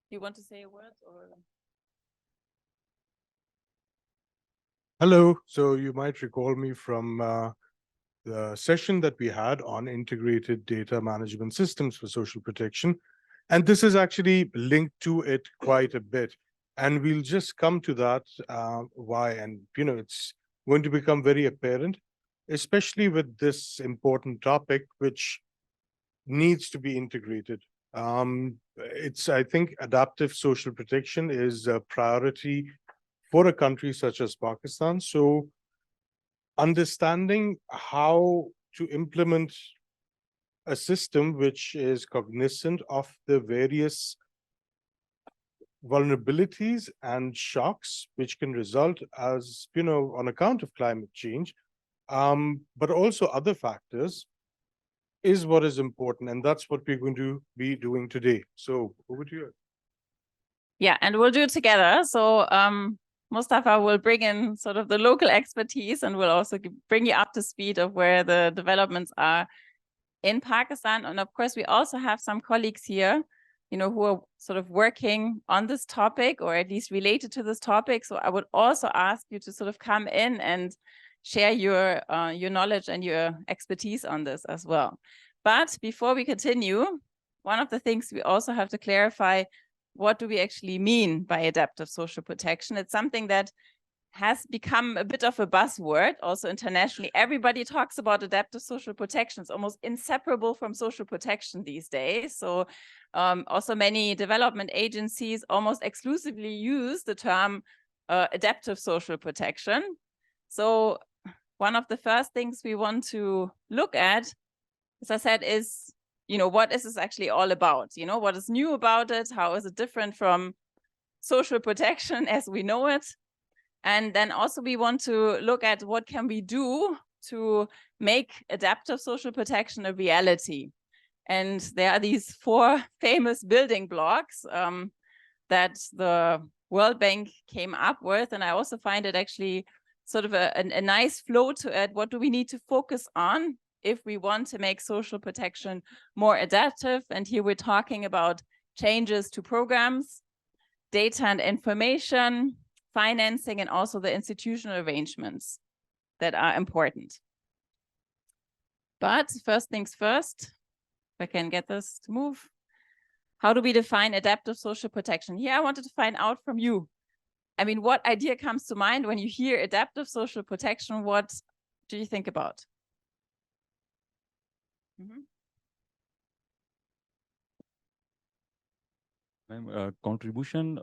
You want to say a word or? Hello. So you might recall me from the session that we had on integrated data management systems for social protection. And this is actually linked to it quite a bit. And we'll just come to that why. And, it's going to become very apparent, especially with this important topic, which needs to be integrated. I think adaptive social protection is a priority for a country such as Pakistan. So understanding how to implement a system which is cognizant of the various vulnerabilities and shocks which can result as, on account of climate change, but also other factors is what is important. And that's what we're going to be doing today. So over to you. Yeah, and we'll do it together. So Mustafa will bring in sort of the local expertise and will also bring you up to speed of where the developments are in Pakistan. And of course, we also have some colleagues here, who are sort of working on this topic or at least related to this topic. So I would also ask you to sort of come in and share your knowledge and your expertise on this as well. But before we continue, one of the things we also have to clarify, what do we actually mean by adaptive social protection? It's something that has become a bit of a buzzword also internationally. Everybody talks about adaptive social protection. It's almost inseparable from social protection these days. So also many development agencies almost exclusively use the term adaptive social protection. So one of the first things we want to look at, as I said, is, what is this actually all about? What is new about it? How is it different from social protection as we know it? And then also we want to look at what can we do to make adaptive social protection a reality. And there are these 4 famous building blocks that the World Bank came up with. And I also find it actually sort of a nice flow to it. What do we need to focus on if we want to make social protection more adaptive? And here we're talking about changes to programs, data and information, financing, and also the institutional arrangements that are important. But first things first, if I can get this to move. How do we define adaptive social protection? Here I wanted to find out from you. I mean, what idea comes to mind when you hear adaptive social protection? What do you think about? Contribution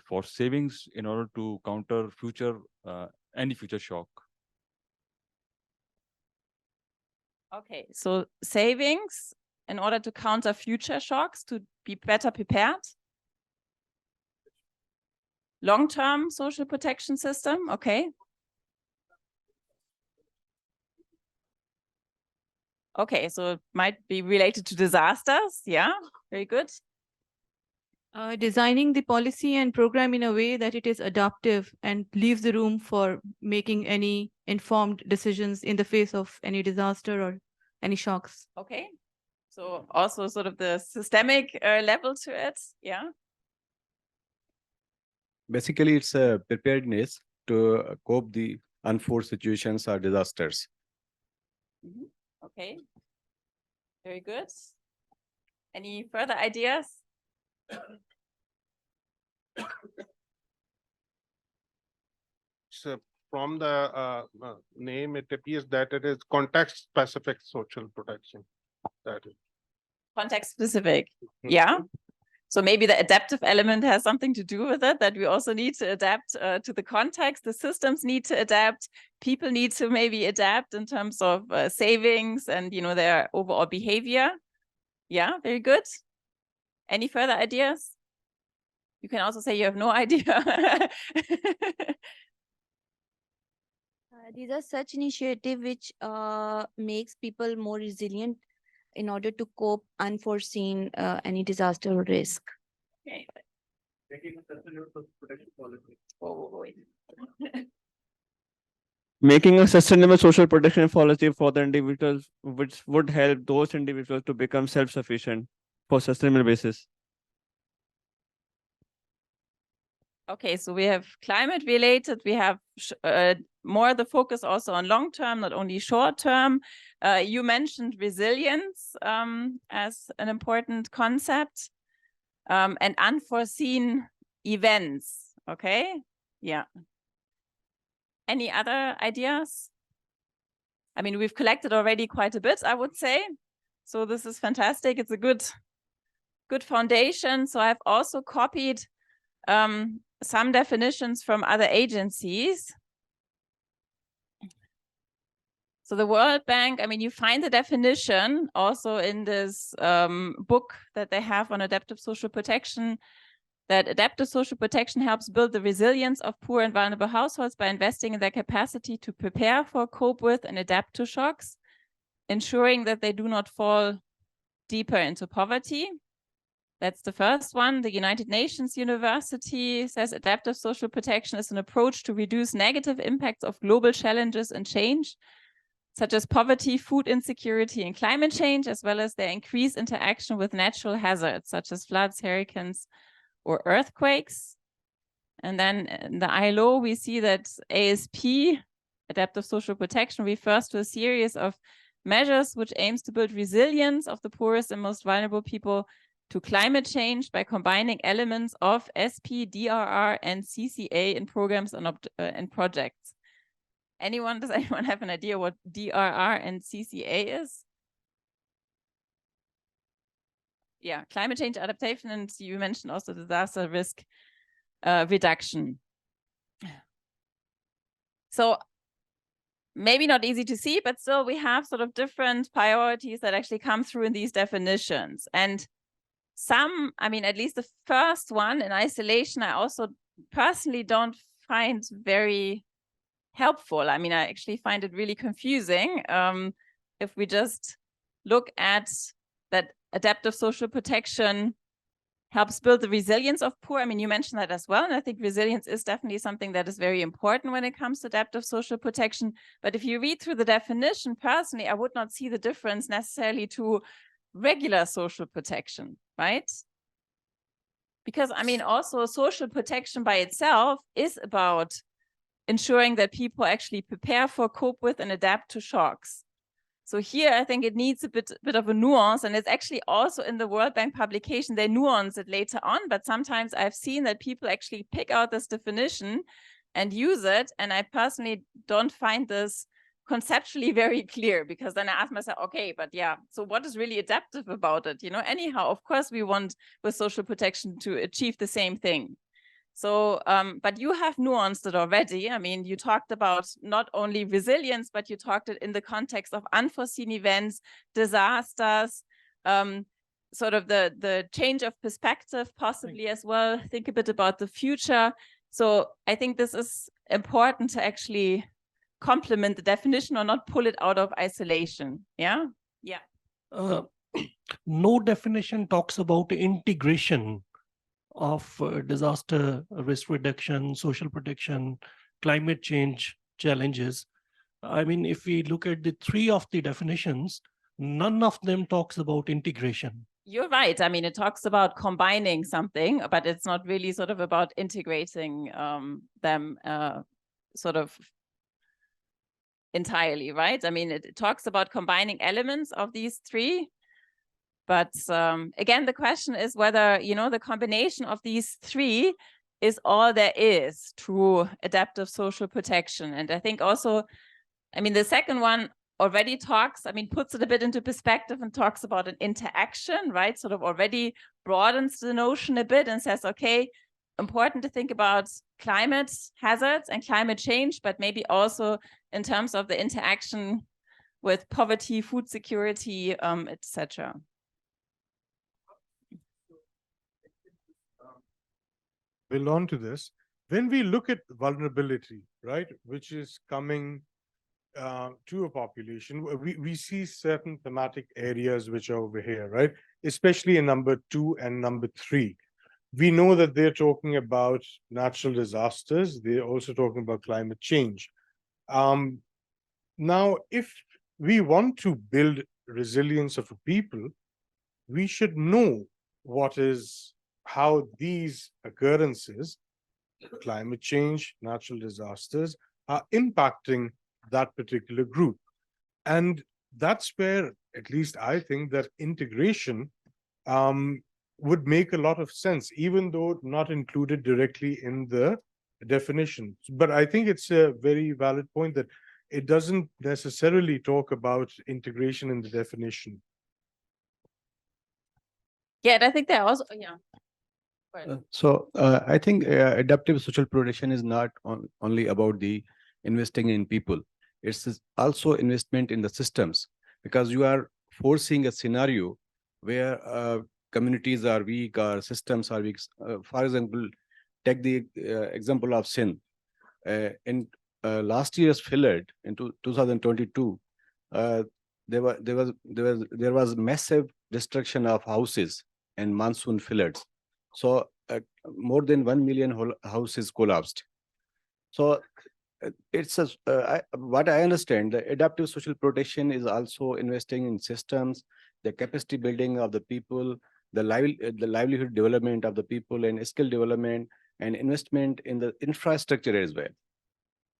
for savings in order to counter any future shock. Okay, so savings in order to counter future shocks, to be better prepared. Long-term social protection system, okay. Okay, so it might be related to disasters. Yeah, very good. Designing the policy and program in a way that it is adaptive and leaves the room for making any informed decisions in the face of any disaster or any shocks. Okay, so also sort of the systemic level to it, yeah? Basically, it's a preparedness to cope the unforced situations or disasters. Okay, very good. Any further ideas? So from the name, it appears that it is context-specific social protection. That is. Context-specific, yeah. So maybe the adaptive element has something to do with it, that we also need to adapt to the context. The systems need to adapt. People need to maybe adapt in terms of savings and, their overall behavior. Yeah, very good. Any further ideas? You can also say you have no idea. These are such initiatives which makes people more resilient in order to cope unforeseen any disaster or risk. Okay. Making a sustainable social protection policy for the individuals, which would help those individuals to become self-sufficient for sustainable basis. Okay, so we have climate related, we have more the focus also on long term, not only short term. You mentioned resilience as an important concept, and unforeseen events. Okay, yeah. Any other ideas? I mean, we've collected already quite a bit, I would say. So this is fantastic. It's a good foundation. So I've also copied some definitions from other agencies. So the World Bank, I mean, you find the definition also in this book that they have on adaptive social protection, that adaptive social protection helps build the resilience of poor and vulnerable households by investing in their capacity to prepare for, cope with, and adapt to shocks, ensuring that they do not fall deeper into poverty. That's the first one. The United Nations University says adaptive social protection is an approach to reduce negative impacts of global challenges and change, such as poverty, food insecurity, and climate change, as well as their increased interaction with natural hazards, such as floods, hurricanes, or earthquakes. And then in the ILO, we see that ASP, adaptive social protection, refers to a series of measures which aims to build resilience of the poorest and most vulnerable people to climate change by combining elements of SP, DRR, and CCA in programs and projects. Does anyone have an idea what DRR and CCA is? Yeah, climate change adaptation, and you mentioned also disaster risk reduction. So maybe not easy to see, but still we have sort of different priorities that actually come through in these definitions. And some, I mean, at least the first one in isolation, I also personally don't find very helpful. I mean, I actually find it really confusing if we just look at that adaptive social protection helps build the resilience of poor. I mean, you mentioned that as well. And I think resilience is definitely something that is very important when it comes to adaptive social protection. But if you read through the definition, personally, I would not see the difference necessarily to regular social protection, right? Because, I mean, also social protection by itself is about ensuring that people actually prepare for, cope with, and adapt to shocks. So here, I think it needs a bit of a nuance, and it's actually also in the World Bank publication, they nuance it later on, but sometimes I've seen that people actually pick out this definition and use it, and I personally don't find this conceptually very clear, because then I ask myself, okay, but yeah, so what is really adaptive about it? You know, anyhow, of course, we want with social protection to achieve the same thing. So, but you have nuanced it already. I mean, you talked about not only resilience, but you talked it in the context of unforeseen events, disasters, sort of the change of perspective possibly as well. Think a bit about the future. So I think this is important to actually complement the definition or not pull it out of isolation. Yeah? Yeah. No definition talks about integration of disaster risk reduction, social protection, climate change challenges. I mean, if we look at the three of the definitions, none of them talks about integration. You're right. I mean, it talks about combining something, but it's not really sort of about integrating them sort of entirely, right? I mean, it talks about combining elements of these three. But again, the question is whether, you know, the combination of these three is all there is to adaptive social protection. And I think also, I mean, the second one already talks, I mean, puts it a bit into perspective and talks about an interaction, right? Sort of already broadens the notion a bit and says, okay, important to think about climate hazards and climate change, but maybe also in terms of the interaction with poverty, food security, etc. Build on to this. When we look at vulnerability, right, which is coming to a population, we see certain thematic areas which are over here, right? Especially in number 2 and number 3. We know that they're talking about natural disasters. They're also talking about climate change. Now, if we want to build resilience of a people, we should know how these occurrences climate change, natural disasters are impacting that particular group. And that's where, at least I think, that integration would make a lot of sense, even though not included directly in the definition. But I think it's a very valid point that it doesn't necessarily talk about integration in the definition. Yeah, and I think they're also, yeah. Right. I think adaptive social protection is not only about the investing in people. It's also investment in the systems, because you are forcing a scenario where communities are weak or systems are weak. For example, take the example of Sindh. In last year's flood in 2022, there was massive destruction of houses and monsoon floods. So more than 1 million houses collapsed. So it's what I understand, the adaptive social protection is also investing in systems, the capacity building of the people, the livelihood development of the people, and skill development, and investment in the infrastructure as well.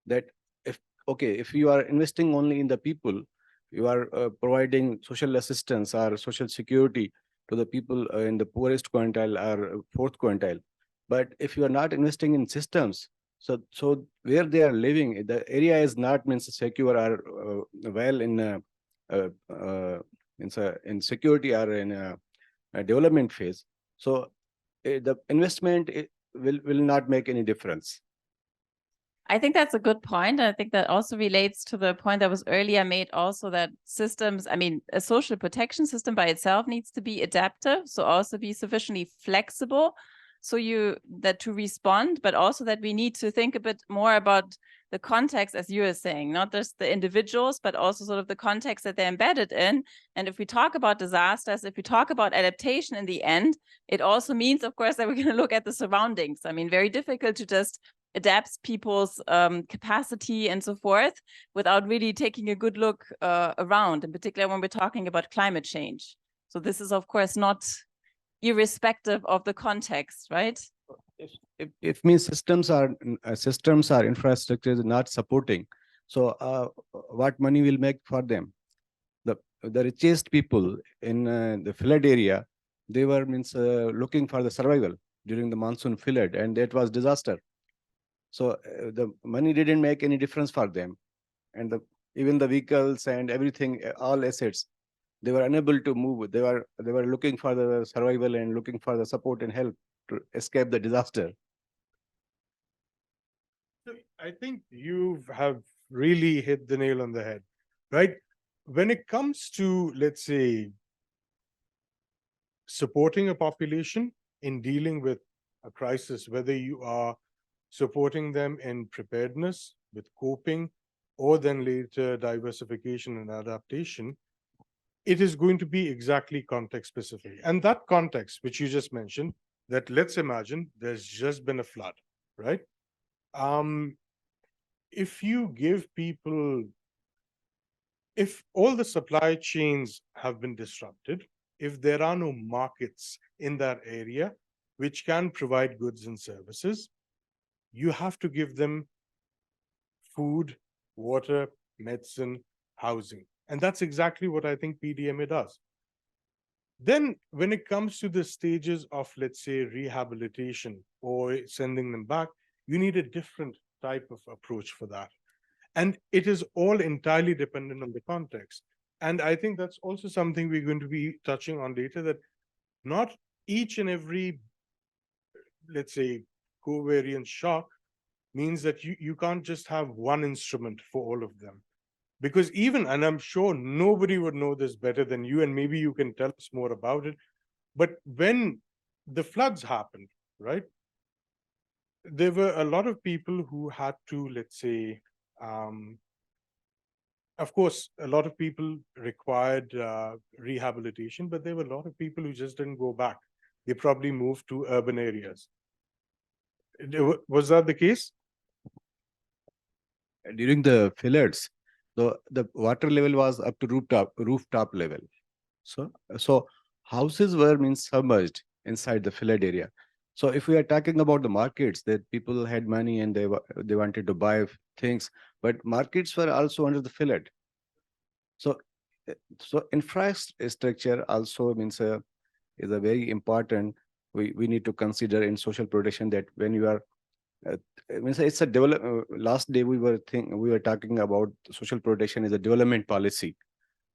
That if you are investing only in the people, you are providing social assistance or social security to the people in the poorest quintile or fourth quintile. But if you are not investing in systems, so where they are living, the area is not means secure or well in security or in a development phase. So the investment will not make any difference. I think that's a good point. I think that also relates to the point that was earlier made also, that systems, I mean, a social protection system by itself needs to be adaptive, so also be sufficiently flexible so that to respond, but also that we need to think a bit more about the context, as you were saying, not just the individuals, but also sort of the context that they're embedded in. And if we talk about disasters, if we talk about adaptation in the end, it also means, of course, that we're going to look at the surroundings. I mean, very difficult to just adapt people's capacity and so forth without really taking a good look around, in particular when we're talking about climate change. So this is, of course, not irrespective of the context, right? If means systems are infrastructure not supporting, so what money will make for them? The richest people in the flood area, they were looking for the survival during the monsoon flood, and that was disaster. So the money didn't make any difference for them, and even the vehicles and everything, all assets, they were unable to move. They were looking for the survival and looking for the support and help to escape the disaster. So I think you have really hit the nail on the head, right? When it comes to, let's say, supporting a population in dealing with a crisis, whether you are supporting them in preparedness, with coping, or then later diversification and adaptation, it is going to be exactly context specific. And that context, which you just mentioned, that let's imagine there's just been a flood, right? If you give people, if all the supply chains have been disrupted, if there are no markets in that area which can provide goods and services, you have to give them food, water, medicine, housing. And that's exactly what I think PDMA does. Then when it comes to the stages of, let's say, rehabilitation or sending them back, you need a different type of approach for that. And it is all entirely dependent on the context. And I think that's also something we're going to be touching on later, that not each and every, let's say, covariant shock means that you can't just have one instrument for all of them. Because even, and I'm sure nobody would know this better than you, and maybe you can tell us more about it, but when the floods happened, right, there were a lot of people who had to, let's say, of course, a lot of people required rehabilitation, but there were a lot of people who just didn't go back. They probably moved to urban areas. Was that the case? During the floods, the water level was up to rooftop level. So houses were submerged inside the flood area. So if we are talking about the markets, that people had money and they wanted to buy things, but markets were also under the fillet. So so infrastructure also means is a very important. We need to consider in social protection that when you are means it's a last day we were talking about social protection is a development policy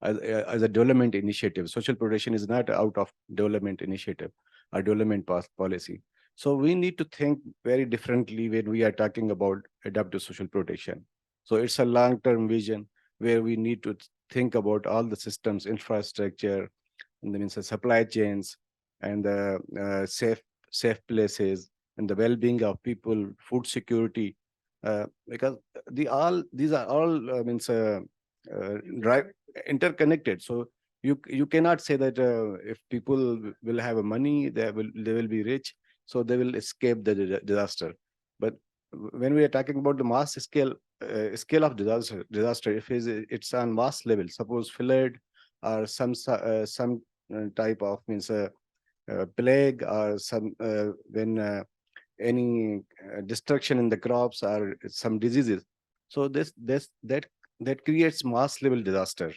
as a development initiative. Social protection is not out of development initiative or development policy. So we need to think very differently when we are talking about adaptive social protection. So it's a long-term vision where we need to think about all the systems, infrastructure, and that means the supply chains and the safe places and the well-being of people, food security, because these are all means drive interconnected. So you cannot say that if people will have a money, they will be rich, so they will escape the disaster. But when we are talking about the mass scale of disaster, if it's on mass level, suppose flood or some type of means plague or some when any destruction in the crops or some diseases. So that creates mass level disaster.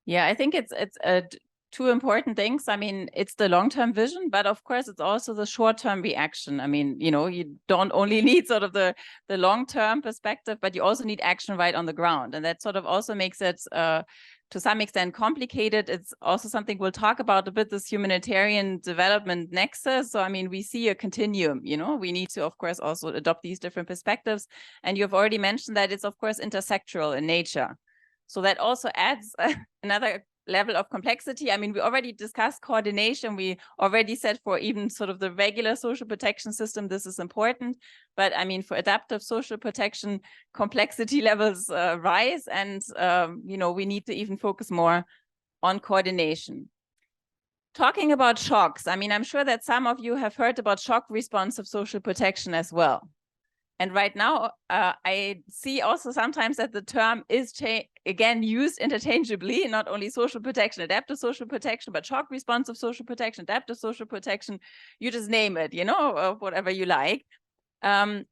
Yeah, I think it's two important things. I mean, it's the long-term vision, but of course it's also the short-term reaction. I mean, you know, you don't only need sort of the long-term perspective, but you also need action right on the ground. And that sort of also makes it to some extent complicated. It's also something we'll talk about a bit, this humanitarian development nexus. So, I mean, we see a continuum, you know, we need to, of course, also adopt these different perspectives. And you've already mentioned that it's, of course, intersectoral in nature. So that also adds another level of complexity. I mean, we already discussed coordination. We already said for even sort of the regular social protection system, this is important. But I mean, for adaptive social protection, complexity levels rise. And, you know, we need to even focus more on coordination. Talking about shocks, I mean, I'm sure that some of you have heard about shock responsive social protection as well. And right now, I see also sometimes that the term is again used interchangeably, not only social protection, adaptive social protection, but shock responsive social protection, adaptive social protection, you just name it, you know, whatever you like. And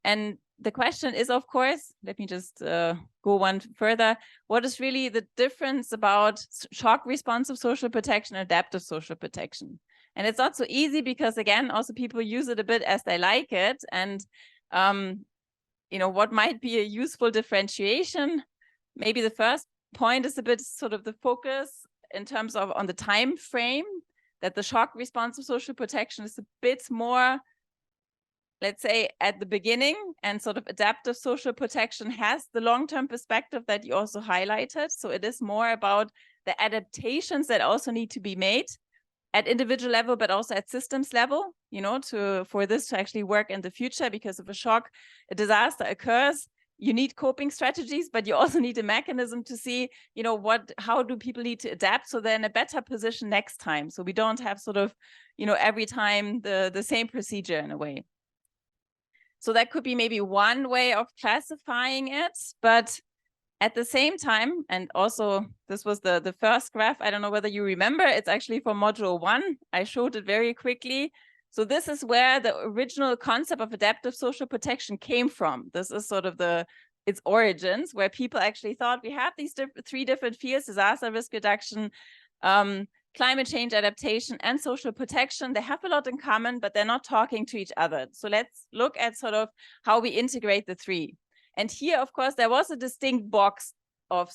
the question is, of course, let me just go one further. What is really the difference about shock responsive social protection and adaptive social protection? And it's not so easy because, again, also people use it a bit as they like it. And you know, what might be a useful differentiation? Maybe the first point is a bit sort of the focus in terms of on the time frame, that the shock responsive social protection is a bit more, let's say, at the beginning, and sort of adaptive social protection has the long-term perspective that you also highlighted. So it is more about the adaptations that also need to be made at individual level, but also at systems level, you know, for this to actually work in the future. Because if a disaster occurs, you need coping strategies, but you also need a mechanism to see, you know, how do people need to adapt so they're in a better position next time. So we don't have sort of, you know, every time the same procedure in a way. So that could be maybe one way of classifying it, but at the same time, and also this was the first graph, I don't know whether you remember, it's actually from module 1. I showed it very quickly. So this is where the original concept of adaptive social protection came from. This is sort of its origins, where people actually thought we have these three different fields: disaster risk reduction, climate change adaptation, and social protection. They have a lot in common, but they're not talking to each other. So let's look at sort of how we integrate the three. And here, of course, there was a distinct box of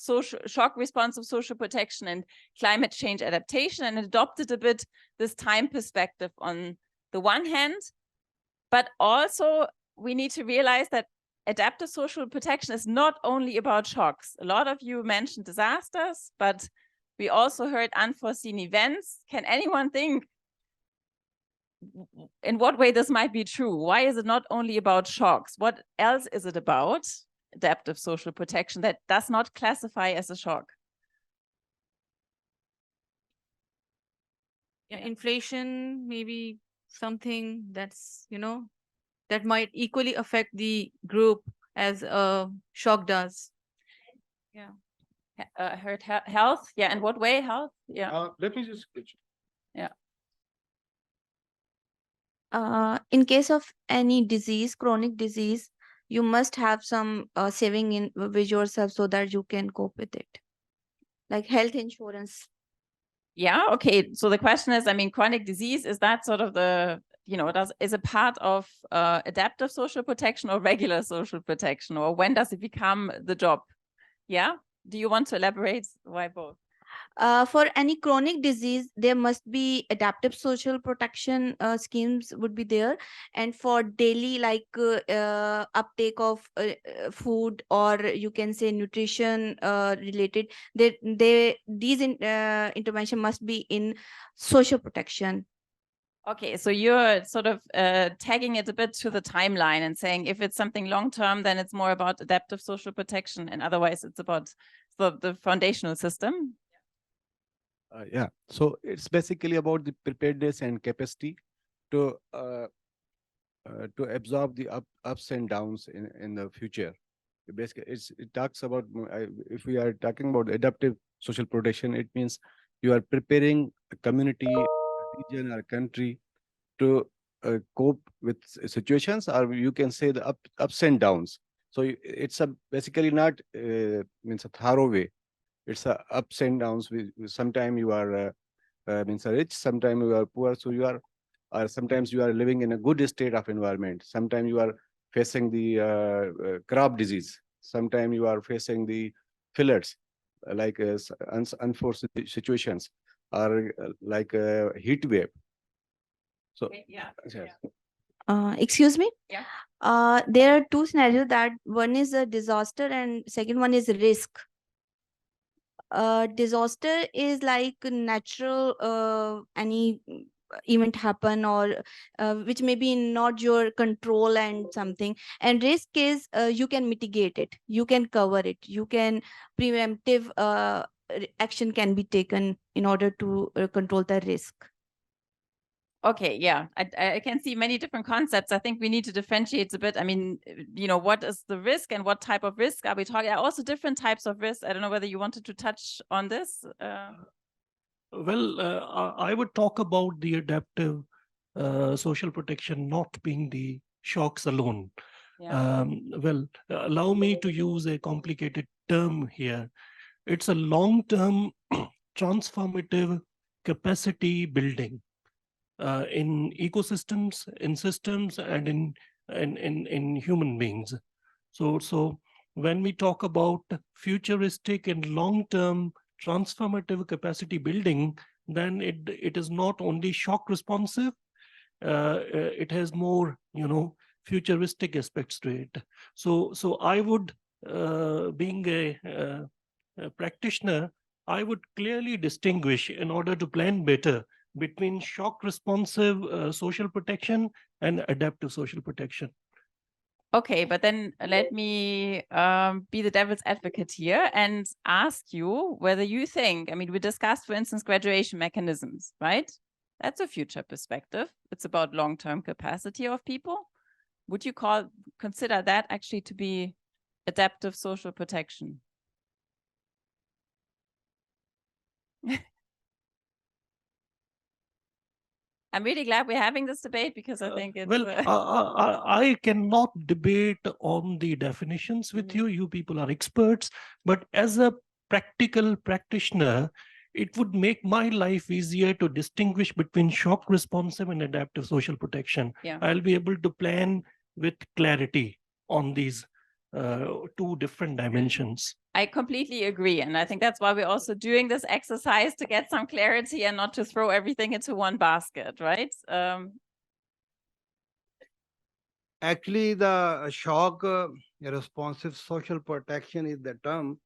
shock responsive social protection and climate change adaptation, and adopted a bit this time perspective on the one hand. But also we need to realize that adaptive social protection is not only about shocks. A lot of you mentioned disasters, but we also heard unforeseen events. Can anyone think in what way this might be true? Why is it not only about shocks? What else is it about adaptive social protection that does not classify as a shock? Yeah, inflation, maybe something that's, you know, that might equally affect the group as a shock does. Yeah. I heard health. Yeah, in what way health? Yeah. Let me just. Yeah. In case of any disease, chronic disease, you must have some saving in with yourself so that you can cope with it, like health insurance. Yeah, okay. So the question is, I mean, chronic disease, is that sort of the, is a part of adaptive social protection or regular social protection, or when does it become the job? Yeah. Do you want to elaborate why both? For any chronic disease, there must be adaptive social protection schemes would be there, and for daily uptake of food, or you can say nutrition related, intervention must be in social protection. Okay, so you're sort of tagging it a bit to the timeline and saying if it's something long-term, then it's more about adaptive social protection, and otherwise it's about the foundational system. Yeah, so it's basically about the preparedness and capacity to absorb the ups and downs in the future. Basically, it talks about if we are talking about adaptive social protection, it means you are preparing a community, a region, or a country to cope with situations, or you can say the ups and downs. So it's basically not means a thorough way. It's a ups and downs. Sometimes you are means rich, sometimes you are poor. So you are, or sometimes you are living in a good state of environment. Sometimes you are facing the crop disease. Sometimes you are facing the floods, like unforeseen situations, or like a heat wave. So Yeah. yes. Excuse me? Yeah. There are two scenarios, that one is a disaster and second one is risk. Disaster is like natural any event happen, or which may be not your control and something, and risk is you can mitigate it, you can cover it, you can preemptive action can be taken in order to control the risk. Okay, yeah, I can see many different concepts. I think we need to differentiate a bit. I mean, what is the risk and what type of risk are we talking? Are also different types of risk. I don't know whether you wanted to touch on this. Well, I would talk about the adaptive social protection not being the shocks alone. Yeah. Well, allow me to use a complicated term here. It's a long-term transformative capacity building in ecosystems, in systems, and in human beings. So when we talk about futuristic and long-term transformative capacity building, then it is not only shock responsive, it has more, futuristic aspects to it. So I would, being a practitioner, I would clearly distinguish, in order to plan better, between shock responsive social protection and adaptive social protection. Okay, but then let me be the devil's advocate here and ask you whether you think, I mean, we discussed, for instance, graduation mechanisms, right? That's a future perspective. It's about long-term capacity of people. Would you consider that actually to be adaptive social protection? I'm really glad we're having this debate, because I think it's... Well, I cannot debate on the definitions with Mhm. you. You people are experts. But as a practical practitioner, it would make my life easier to distinguish between shock responsive and adaptive social protection. Yeah. I'll be able to plan with clarity on these two different dimensions. I completely agree. And I think that's why we're also doing this exercise, to get some clarity and not to throw everything into one basket, right? Actually, the shock responsive social protection is the term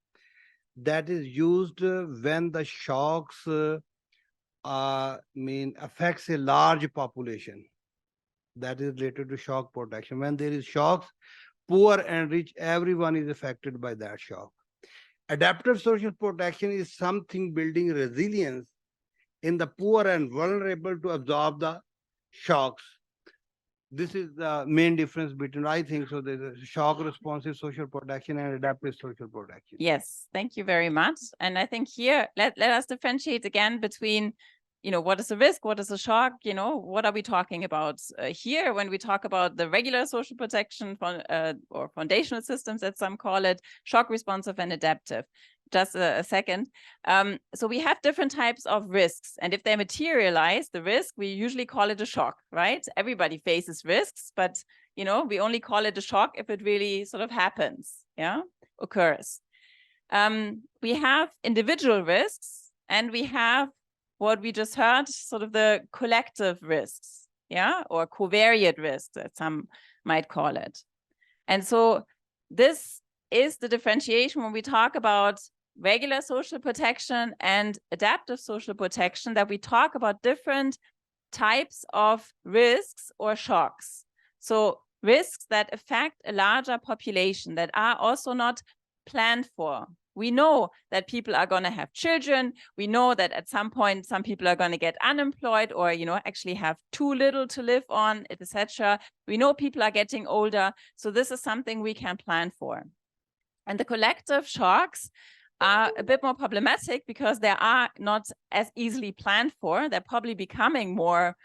that is used when the shocks affects a large population. That is related to shock protection. When there is shocks, poor and rich, everyone is affected by that shock. Adaptive social protection is something building resilience in the poor and vulnerable to absorb the shocks. This is the main difference between, I think, so there's a shock responsive social protection and adaptive social protection. Yes, thank you very much. And I think here, let us differentiate again between, what is a risk? What is a shock? What are we talking about here when we talk about the regular social protection or foundational systems, as some call it, shock responsive and adaptive? Just a second. So we have different types of risks. And if they materialize, the risk, we usually call it a shock, right? Everybody faces risks, but, we only call it a shock if it really sort of happens, occurs. We have individual risks, and we have what we just heard, sort of the collective risks, or covariate risks, as some might call it. And so this is the differentiation when we talk about regular social protection and adaptive social protection, that we talk about different types of risks or shocks. So risks that affect a larger population that are also not planned for. We know that people are going to have children. We know that at some point, some people are going to get unemployed or, actually have too little to live on, etc. We know people are getting older. So this is something we can plan for. And the collective shocks are a bit more problematic because they are not as easily planned for. They're probably becoming more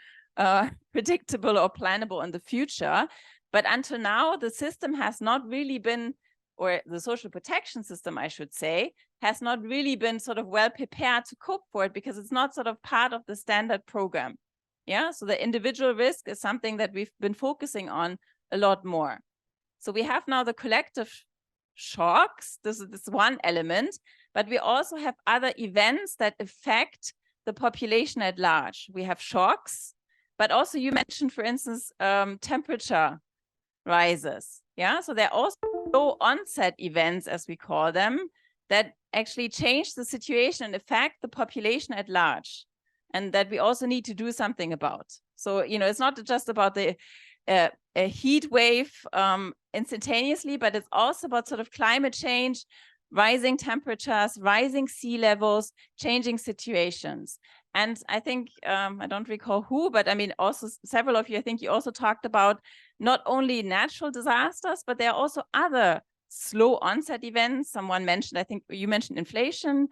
predictable or plannable in the future. But until now, the system has not really been, or the social protection system, I should say, has not really been sort of well prepared to cope for it because it's not sort of part of the standard program. So the individual risk is something that we've been focusing on a lot more. So we have now the collective shocks. This is one element, but we also have other events that affect the population at large. We have shocks, but also you mentioned, for instance, temperature rises. So there are also low onset events, as we call them, that actually change the situation and affect the population at large, and that we also need to do something about. So, it's not just about the a heat wave instantaneously, but it's also about sort of climate change, rising temperatures, rising sea levels, changing situations. And I think, I don't recall who, but I mean, also several of you, I think you also talked about not only natural disasters, but there are also other slow onset events. Someone mentioned, I think you mentioned inflation,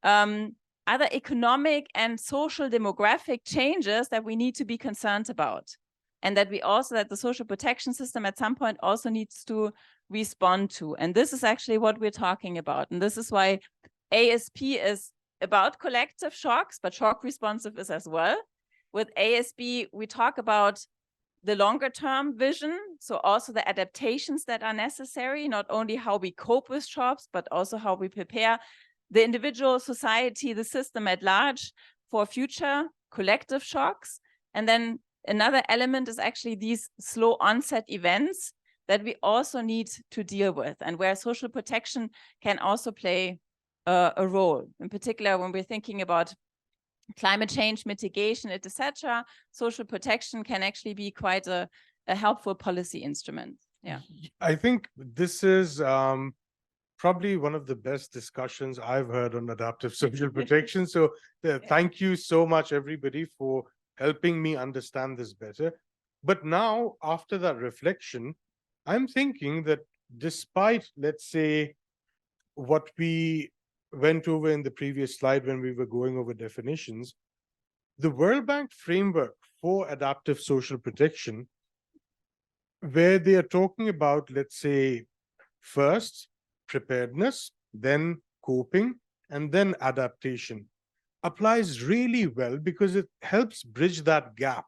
other economic and social demographic changes that we need to be concerned about. And that the social protection system at some point also needs to respond to. And this is actually what we're talking about. And this is why ASP is about collective shocks, but shock responsive is as well. With ASB, we talk about the longer term vision. So also the adaptations that are necessary, not only how we cope with shocks, but also how we prepare the individual, society, the system at large for future collective shocks. And then another element is actually these slow onset events that we also need to deal with, and where social protection can also play a role. In particular, when we're thinking about climate change mitigation, etc., social protection can actually be quite a helpful policy instrument. I think this is probably one of the best discussions I've heard on adaptive social protection. So thank you so much, everybody, for helping me understand this better. But now, after that reflection, I'm thinking that despite, let's say, what we went over in the previous slide when we were going over definitions, the World Bank framework for adaptive social protection, where they are talking about, let's say, first preparedness, then coping, and then adaptation, applies really well because it helps bridge that gap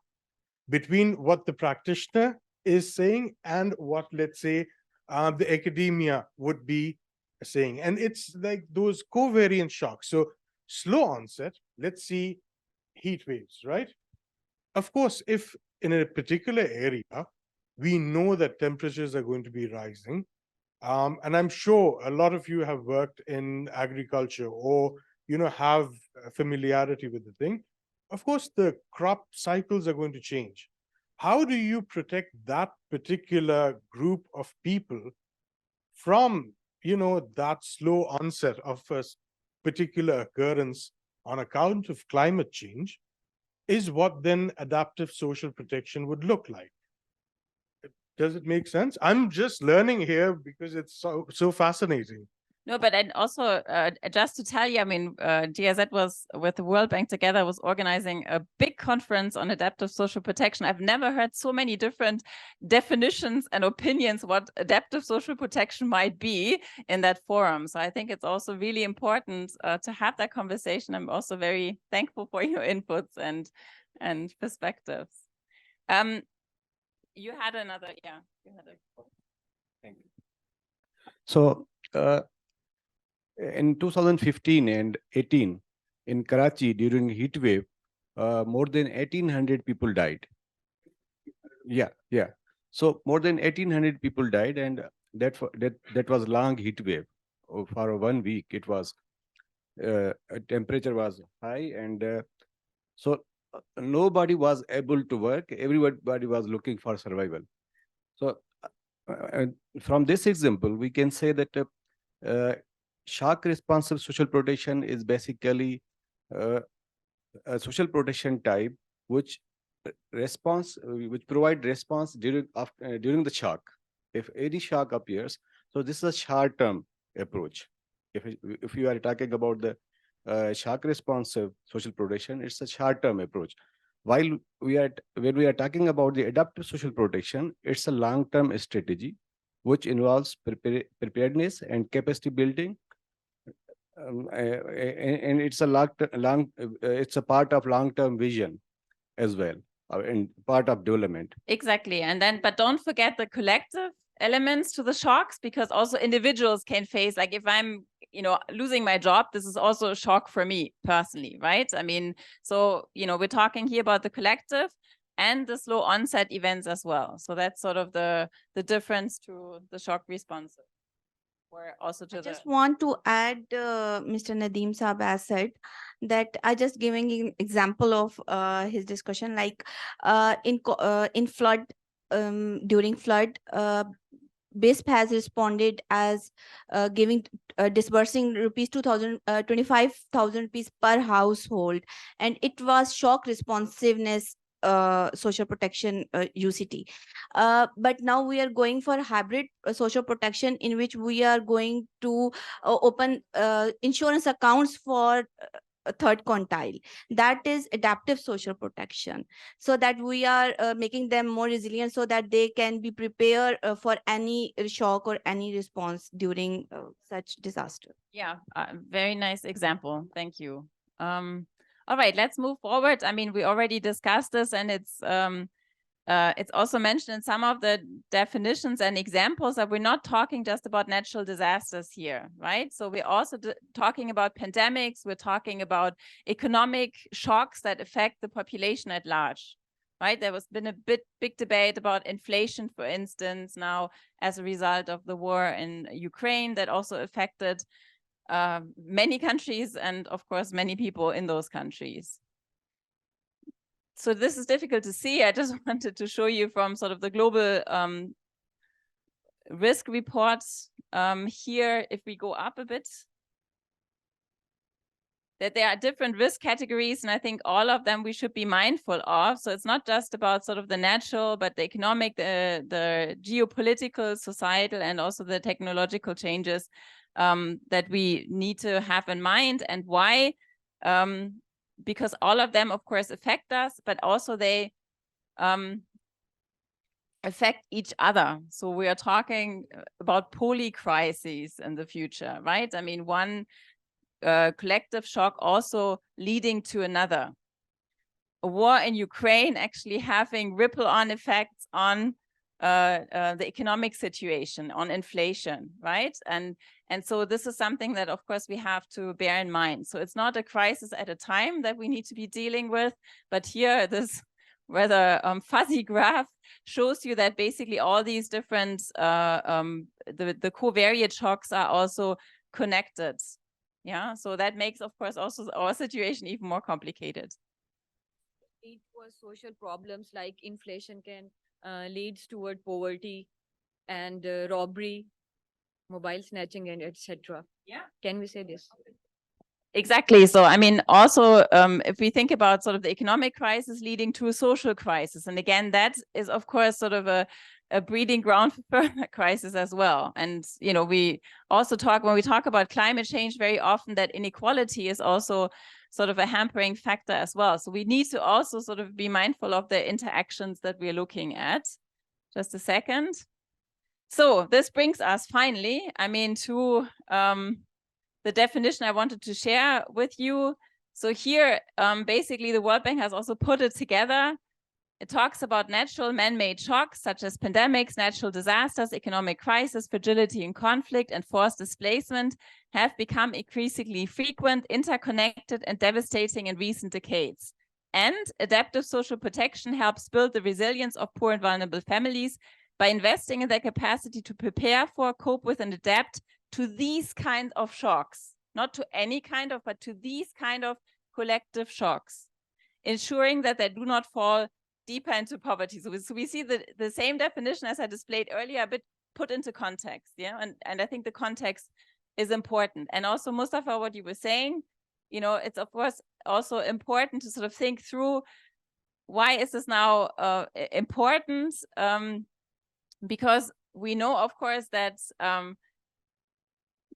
between what the practitioner is saying and what, let's say, the academia would be saying. And it's like those covariant shocks. So slow onset, let's see heat waves, right? Of course, if in a particular area, we know that temperatures are going to be rising, and I'm sure a lot of you have worked in agriculture or, have familiarity with the thing. Of course, the crop cycles are going to change. How do you protect that particular group of people from, that slow onset of a particular occurrence on account of climate change, is what then adaptive social protection would look like. Does it make sense? I'm just learning here because it's so fascinating. No, but and also just to tell you, I mean, GIZ was with the World Bank together was organizing a big conference on adaptive social protection. I've never heard so many different definitions and opinions what adaptive social protection might be in that forum. So I think it's also really important to have that conversation. I'm also very thankful for your inputs and perspectives. You had another, yeah. You had a... Thank you. So in 2015 and 18 in Karachi during heat wave, more than 1,800 people died. Yeah. So more than 1,800 people died, and that was long heat wave. For 1 week. It was temperature was high, and so nobody was able to work. Everybody was looking for survival. So from this example, we can say that shock responsive social protection is basically a social protection type which provide response during the shock. If any shock appears, so this is a short-term approach. If you are talking about the shock responsive social protection, it's a short-term approach. While when we are talking about the adaptive social protection, it's a long-term strategy which involves preparedness and capacity building, and it's a part of long-term vision as well, and part of development. Exactly. And then, but don't forget the collective elements to the shocks, because also individuals can face, like if I'm, losing my job, this is also a shock for me personally, right? I mean, so, we're talking here about the collective and the slow onset events as well. So that's sort of the difference to the shock responsive. Or also to I just want to add, Mr. Nadeem Saab has said that I just giving an example of his discussion, like in flood, during flood, BISP has responded as disbursing rupees 25,000 rupees per household, and it was shock responsiveness social protection UCT. But now we are going for hybrid social protection, in which we are going to open insurance accounts for a third quintile. That is adaptive social protection, so that we are making them more resilient, so that they can be prepared for any shock or any response during such disaster. Yeah, very nice example. Thank you. All right, let's move forward. I mean, we already discussed this, and it's also mentioned in some of the definitions and examples that we're not talking just about natural disasters here, right? So we're also talking about pandemics. We're talking about economic shocks that affect the population at large, right? There has been a big debate about inflation, for instance, now as a result of the war in Ukraine that also affected many countries and, of course, many people in those countries. So this is difficult to see. I just wanted to show you from sort of the global risk reports here, if we go up a bit, that there are different risk categories, and I think all of them we should be mindful of. So it's not just about sort of the natural, but the economic, the geopolitical, societal, and also the technological changes that we need to have in mind. And why? Because all of them, of course, affect us, but also they affect each other. So we are talking about polycrises in the future, right? I mean, one collective shock also leading to another. A war in Ukraine actually having ripple-on effects on the economic situation, on inflation, right? And so this is something that, of course, we have to bear in mind. So it's not a crisis at a time that we need to be dealing with, but here this rather fuzzy graph shows you that basically all these different, the covariate shocks are also connected. Yeah, so that makes, of course, also our situation even more complicated. Lead to social problems like inflation can leads toward poverty and robbery, mobile snatching, and etc. Yeah. Can we say this? Exactly. So, I mean, also, if we think about sort of the economic crisis leading to a social crisis, and again, that is, of course, sort of a breeding ground for further crisis as well. And, you know, we also talk, when we talk about climate change, very often that inequality is also sort of a hampering factor as well. So we need to also sort of be mindful of the interactions that we're looking at. Just a second. So this brings us finally, I mean, to the definition I wanted to share with you. So here, basically, the World Bank has also put it together. It talks about natural man-made shocks, such as pandemics, natural disasters, economic crisis, fragility and conflict, and forced displacement have become increasingly frequent, interconnected, and devastating in recent decades. And adaptive social protection helps build the resilience of poor and vulnerable families by investing in their capacity to prepare for, cope with, and adapt to these kinds of shocks, not to any kind of, but to these kind of collective shocks, ensuring that they do not fall deeper into poverty. So we see the same definition as I displayed earlier, but put into context, yeah? And I think the context is important. And also, Mustafa, what you were saying, you know, it's of course also important to sort of think through, why is this now important? Because we know, of course, that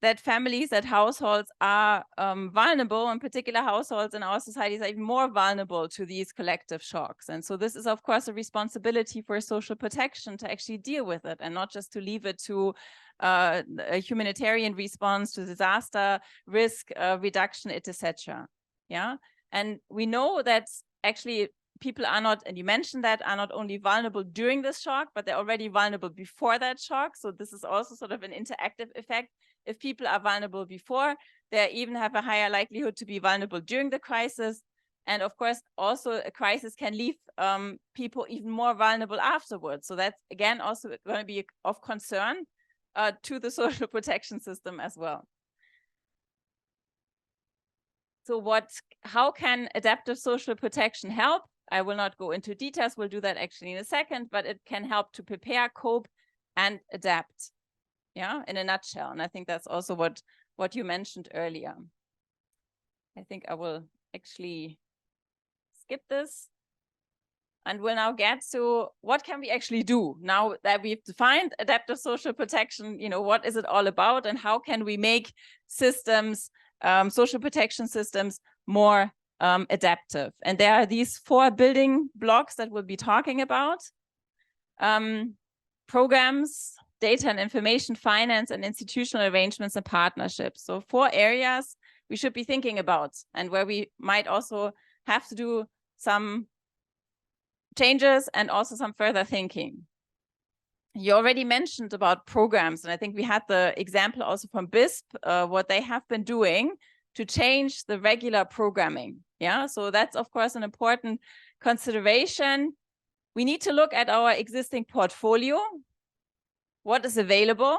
that families, that households are vulnerable, in particular households in our societies are even more vulnerable to these collective shocks. And so this is, of course, a responsibility for social protection to actually deal with it and not just to leave it to a humanitarian response to disaster, risk reduction, etc. Yeah, and we know that actually people are not, and you mentioned that, are not only vulnerable during this shock, but they're already vulnerable before that shock. So this is also sort of an interactive effect. If people are vulnerable before, they even have a higher likelihood to be vulnerable during the crisis. And of course, also a crisis can leave people even more vulnerable afterwards. So that's, again, also going to be of concern to the social protection system as well. So how can adaptive social protection help? I will not go into details. We'll do that actually in a second, but it can help to prepare, cope, and adapt. Yeah, in a nutshell. And I think that's also what you mentioned earlier. I think I will actually skip this. And we'll now get to what can we actually do now that we've defined adaptive social protection, you know, what is it all about and how can we make systems, social protection systems, more adaptive? And there are these 4 building blocks that we'll be talking about. Programs, data and information, finance, and institutional arrangements and partnerships. So 4 areas we should be thinking about and where we might also have to do some changes and also some further thinking. You already mentioned about programs, and I think we had the example also from BISP, what they have been doing to change the regular programming. Yeah, so that's of course an important consideration. We need to look at our existing portfolio, what is available,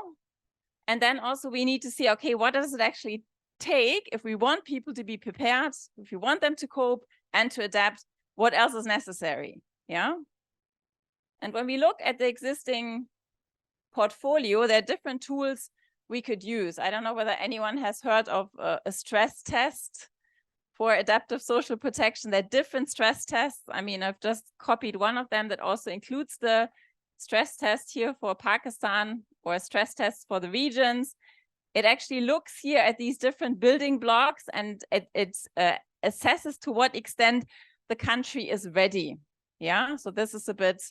and then also we need to see, okay, what does it actually take if we want people to be prepared, if we want them to cope and to adapt, what else is necessary? Yeah. And when we look at the existing portfolio, there are different tools we could use. I don't know whether anyone has heard of a stress test for adaptive social protection. There are different stress tests. I mean, I've just copied one of them that also includes the stress test here for Pakistan, or stress tests for the regions. It actually looks here at these different building blocks and it assesses to what extent the country is ready. Yeah, so this is a bit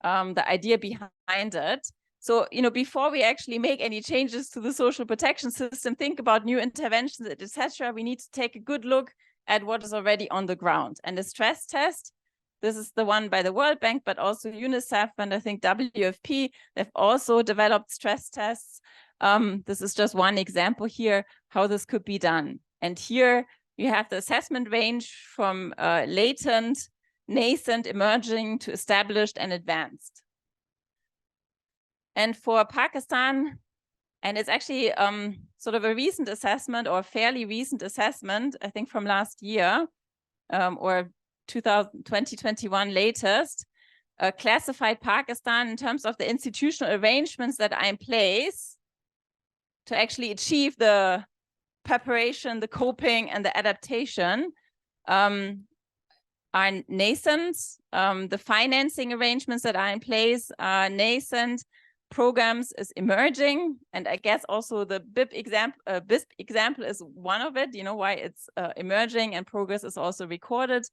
the idea behind it. So, you know, before we actually make any changes to the social protection system, think about new interventions, etc., we need to take a good look at what is already on the ground. And the stress test, this is the one by the World Bank, but also UNICEF and I think WFP, they've also developed stress tests. This is just one example here, how this could be done. And here you have the assessment range from latent, nascent, emerging to established and advanced. And for Pakistan, and it's actually sort of a recent assessment or fairly recent assessment, I think from last year or 2021 latest, classified Pakistan in terms of the institutional arrangements that are in place to actually achieve the preparation, the coping, and the adaptation are nascent. The financing arrangements that are in place are nascent. Programs is emerging, and I guess also the BISP example is one of it. You know why it's emerging, and progress is also recorded,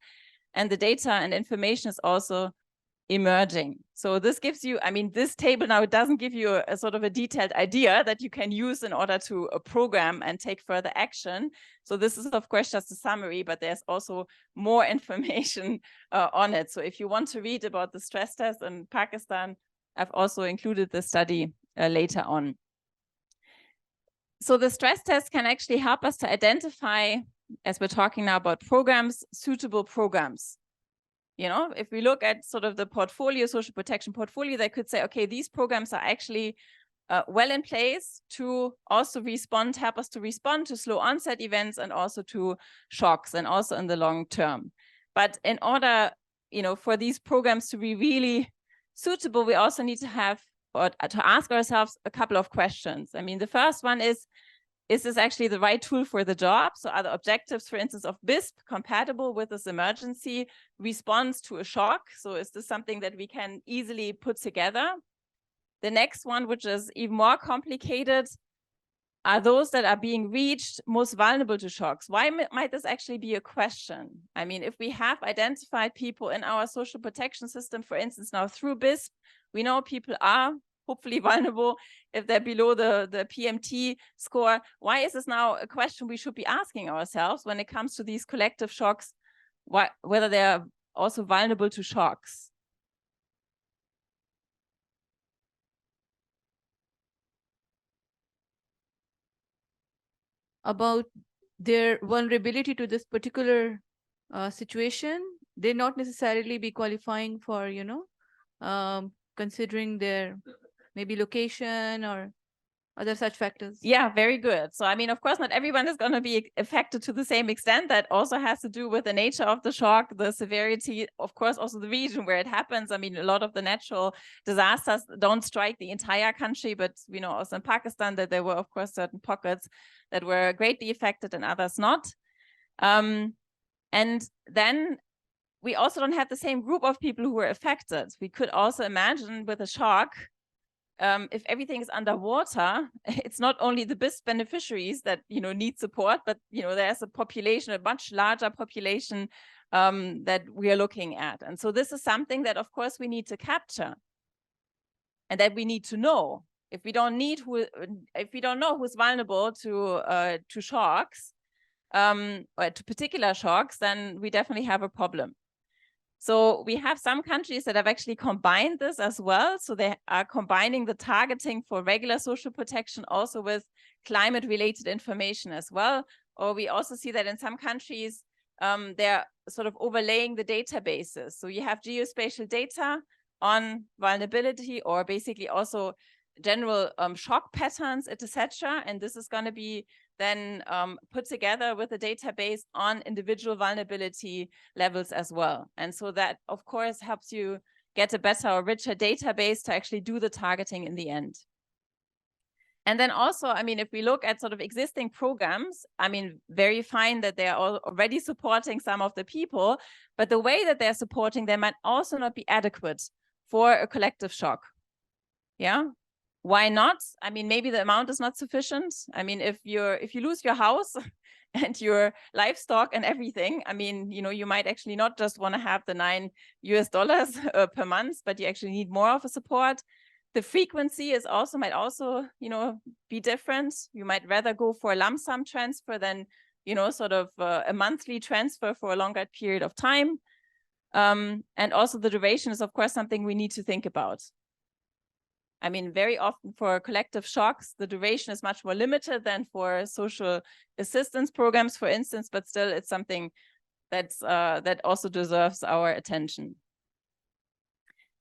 and the data and information is also emerging. So this gives you, I mean, this table now, it doesn't give you a sort of a detailed idea that you can use in order to program and take further action. So this is of course just a summary, but there's also more information on it. So if you want to read about the stress test in Pakistan, I've also included the study later on. So the stress test can actually help us to identify, as we're talking now about programs, suitable programs. You know, if we look at sort of the portfolio, social protection portfolio, they could say, okay, these programs are actually well in place to also help us to respond to slow onset events and also to shocks, and also in the long term. But in order, you know, for these programs to be really suitable, we also need to have, or to ask ourselves a couple of questions. I mean, the first one is this actually the right tool for the job? So are the objectives, for instance, of BISP compatible with this emergency response to a shock? So is this something that we can easily put together? The next one, which is even more complicated, are those that are being reached most vulnerable to shocks? Why might this actually be a question? I mean, if we have identified people in our social protection system, for instance, now through BISP, we know people are hopefully vulnerable if they're below the PMT score. Why is this now a question we should be asking ourselves when it comes to these collective shocks, whether they're also vulnerable to shocks? About their vulnerability to this particular situation, they not necessarily be qualifying for, you know, considering their maybe location or other such factors. Yeah, very good. So, I mean, of course, not everyone is going to be affected to the same extent. That also has to do with the nature of the shock, the severity, of course, also the region where it happens. I mean, a lot of the natural disasters don't strike the entire country, but we know also in Pakistan that there were, of course, certain pockets that were greatly affected and others not. And then we also don't have the same group of people who were affected. We could also imagine with a shock, if everything is underwater, it's not only the BISP beneficiaries that, you know, need support, but, you know, there's a population, a much larger population that we are looking at. And so this is something that, of course, we need to capture and that we need to know. If we don't know who's vulnerable to shocks, or to particular shocks, then we definitely have a problem. So we have some countries that have actually combined this as well. So they are combining the targeting for regular social protection also with climate-related information as well. Or we also see that in some countries, they're sort of overlaying the databases. So you have geospatial data on vulnerability, or basically also general shock patterns, etc. And this is going to be then put together with a database on individual vulnerability levels as well. And so that, of course, helps you get a better or richer database to actually do the targeting in the end. And then also, I mean, if we look at sort of existing programs, I mean, very fine that they're already supporting some of the people, but the way that they're supporting them might also not be adequate for a collective shock. Yeah. Why not? I mean, maybe the amount is not sufficient. I mean, if you lose your house and your livestock and everything, I mean, you know, you might actually not just want to have the $9 per month, but you actually need more of a support. The frequency might also, you know, be different. You might rather go for a lump sum transfer than, you know, sort of a monthly transfer for a longer period of time. And also the duration is, of course, something we need to think about. I mean, very often for collective shocks, the duration is much more limited than for social assistance programs, for instance, but still it's something that's that also deserves our attention.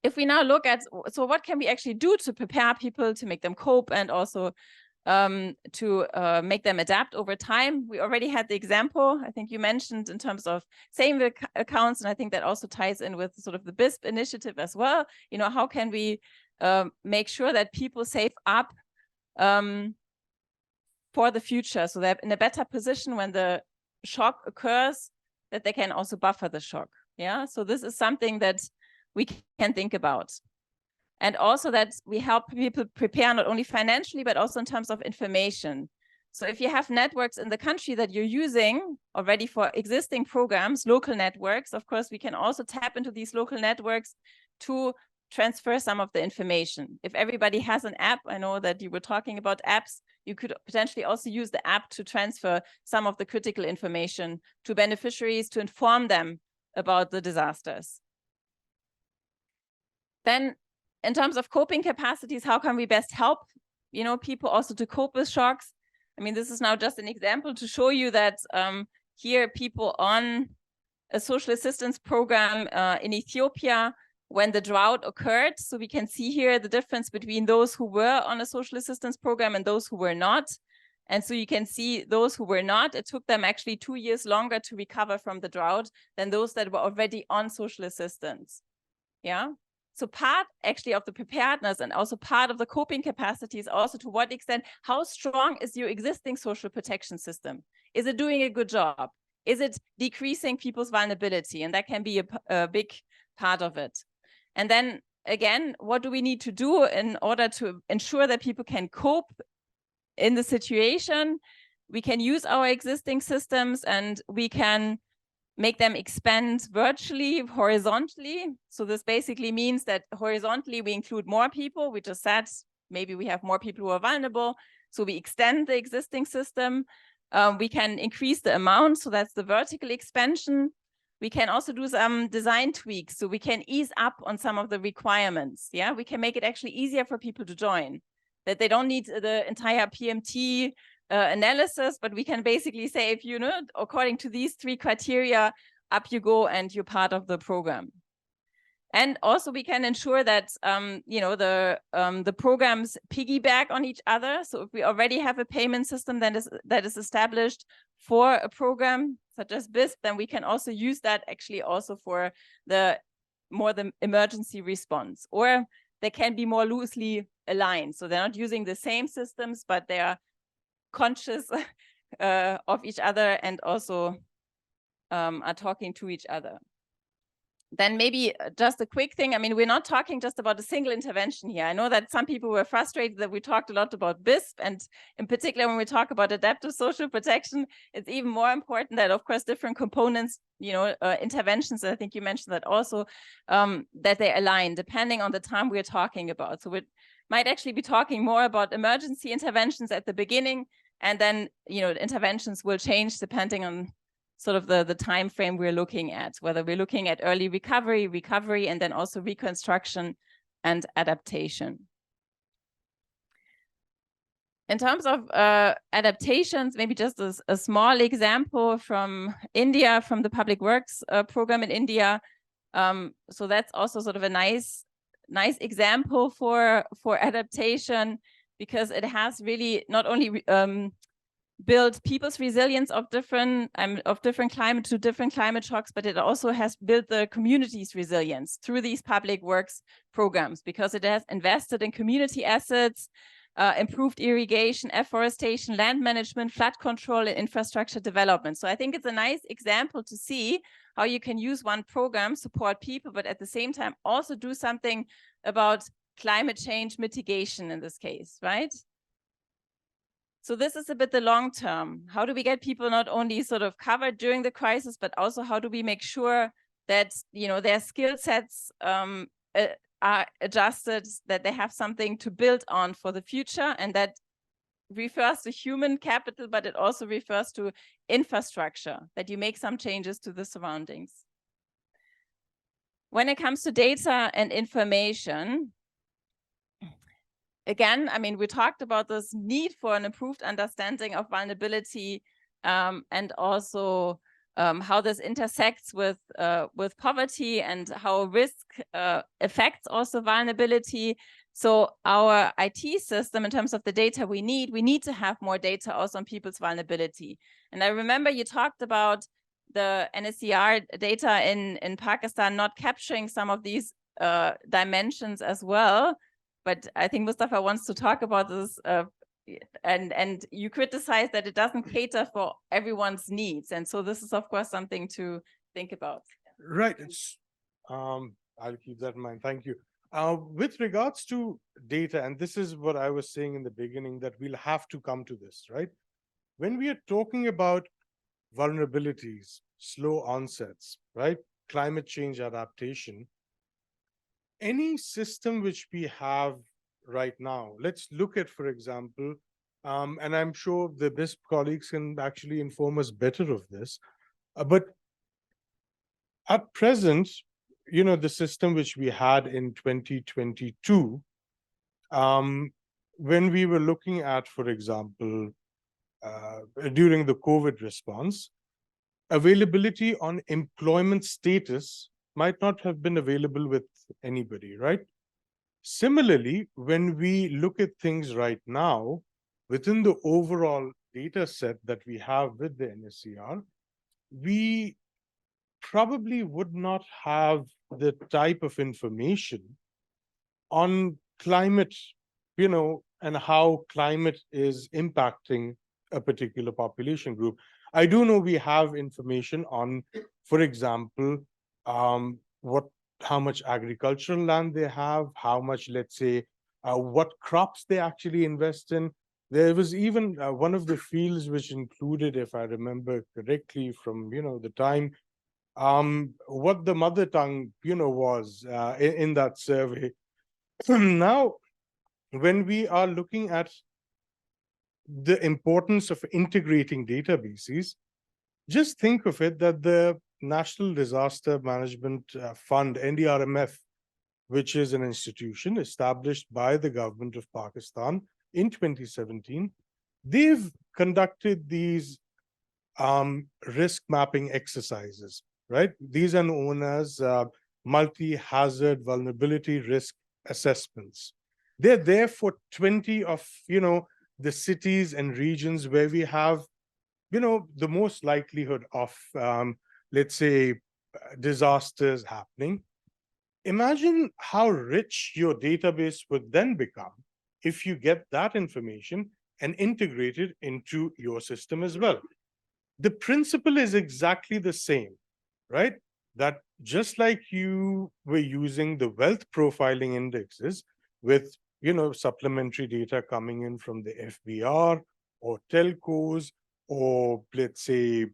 If we now look at, so what can we actually do to prepare people, to make them cope, and also to make them adapt over time? We already had the example, I think you mentioned, in terms of saving accounts, and I think that also ties in with sort of the BISP initiative as well. You know, how can we make sure that people save up for the future. So they're in a better position when the shock occurs, that they can also buffer the shock. Yeah, so this is something that we can think about. And also that we help people prepare not only financially, but also in terms of information. So if you have networks in the country that you're using already for existing programs, local networks, of course, we can also tap into these local networks to transfer some of the information. If everybody has an app, I know that you were talking about apps, you could potentially also use the app to transfer some of the critical information to beneficiaries to inform them about the disasters. Then in terms of coping capacities, how can we best help, people also to cope with shocks? I mean, this is now just an example to show you that here people on a social assistance program in Ethiopia when the drought occurred. So we can see here the difference between those who were on a social assistance program and those who were not. And so you can see those who were not, it took them actually 2 years longer to recover from the drought than those that were already on social assistance. Yeah. So part actually of the preparedness and also part of the coping capacity is also to what extent, how strong is your existing social protection system? Is it doing a good job? Is it decreasing people's vulnerability? And that can be a big part of it. And then again, what do we need to do in order to ensure that people can cope in the situation? We can use our existing systems and we can make them expand virtually, horizontally. So this basically means that horizontally we include more people. We just said maybe we have more people who are vulnerable. So we extend the existing system. We can increase the amount. So that's the vertical expansion. We can also do some design tweaks. So we can ease up on some of the requirements. Yeah, we can make it actually easier for people to join, that they don't need the entire PMT analysis, but we can basically say, if according to these 3 criteria, up you go and you're part of the program. And also we can ensure that the programs piggyback on each other. So if we already have a payment system that is established for a program such as BISP, then we can also use that actually also for the emergency response, or they can be more loosely aligned. So they're not using the same systems, but they are conscious of each other and also are talking to each other. Then maybe just a quick thing. I mean, we're not talking just about a single intervention here. I know that some people were frustrated that we talked a lot about BISP, and in particular, when we talk about adaptive social protection, it's even more important that, of course, different components, interventions, I think you mentioned that also, that they align depending on the time we're talking about. So we might actually be talking more about emergency interventions at the beginning, and then, interventions will change depending on sort of the time frame we're looking at, whether we're looking at early recovery, and then also reconstruction and adaptation. In terms of adaptations, maybe just a small example from India, from the public works program in India. So that's also sort of a nice example for adaptation, because it has really not only build people's resilience of different climate to different climate shocks, but it also has built the community's resilience through these public works programs, because it has invested in community assets, improved irrigation, afforestation, land management, flood control, and infrastructure development. So I think it's a nice example to see how you can use one program, support people, but at the same time also do something about climate change mitigation in this case, right? So this is a bit the long term. How do we get people not only sort of covered during the crisis, but also how do we make sure that, their skill sets are adjusted, that they have something to build on for the future? And that refers to human capital, but it also refers to infrastructure, that you make some changes to the surroundings. When it comes to data and information, again, I mean, we talked about this need for an improved understanding of vulnerability, and also how this intersects with poverty and how risk affects also vulnerability. So our IT system, in terms of the data we need to have more data also on people's vulnerability. And I remember you talked about the NSCR data in Pakistan not capturing some of these dimensions as well. But I think Mustafa wants to talk about this and you criticize that it doesn't cater for everyone's needs. And so this is, of course, something to think about. Right. I'll keep that in mind. Thank you. With regards to data, and this is what I was saying in the beginning, that we'll have to come to this, right? When we are talking about vulnerabilities, slow onsets, right? Climate change adaptation, any system which we have right now, let's look at, for example, and I'm sure the BISP colleagues can actually inform us better of this, but at present, you know, the system which we had in 2022, when we were looking at, for example, during the COVID response, availability on employment status might not have been available with anybody, right? Similarly, when we look at things right now, within the overall data set that we have with the NSCR, we probably would not have the type of information on climate, you know, and how climate is impacting a particular population group. I do know we have information on, for example, how much agricultural land they have, how much, let's say, what crops they actually invest in. There was even one of the fields which included, if I remember correctly from, you know, the time, what the mother tongue, you know, was in that survey. Now, when we are looking at the importance of integrating databases, just think of it that the National Disaster Management Fund, NDRMF, which is an institution established by the government of Pakistan in 2017, they've conducted these risk mapping exercises, right? These are known as multi-hazard vulnerability risk assessments. They're there for 20 of, you know, the cities and regions where we have, you know, the most likelihood of, let's say, disasters happening. Imagine how rich your database would then become if you get that information and integrate it into your system as well. The principle is exactly the same, right? That just like you were using the wealth profiling indexes with, you know, supplementary data coming in from the FBR or telcos, or let's say,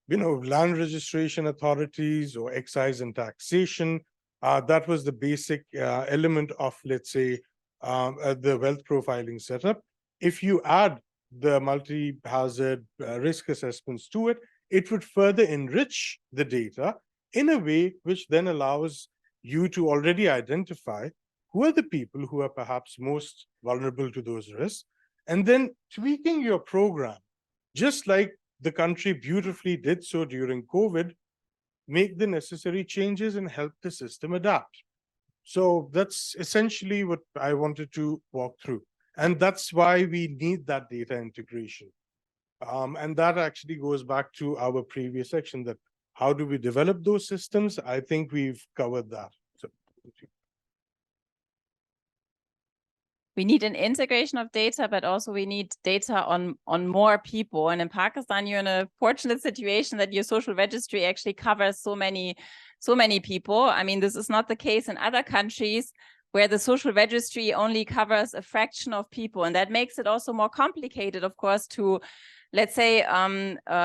you know, land registration authorities or excise and taxation, that was the basic element of, let's say, the wealth profiling setup. If you add the multi-hazard risk assessments to it, it would further enrich the data in a way which then allows you to already identify who are the people who are perhaps most vulnerable to those risks, and then tweaking your program, just like the country beautifully did so during COVID, make the necessary changes and help the system adapt. So that's essentially what I wanted to walk through. And that's why we need that data integration. And that actually goes back to our previous section, that how do we develop those systems? I think we've covered that. So, we need an integration of data, but also we need data on more people. And in Pakistan, you're in a fortunate situation that your social registry actually covers so many people. I mean, this is not the case in other countries where the social registry only covers a fraction of people. And that makes it also more complicated, of course, to, let's say,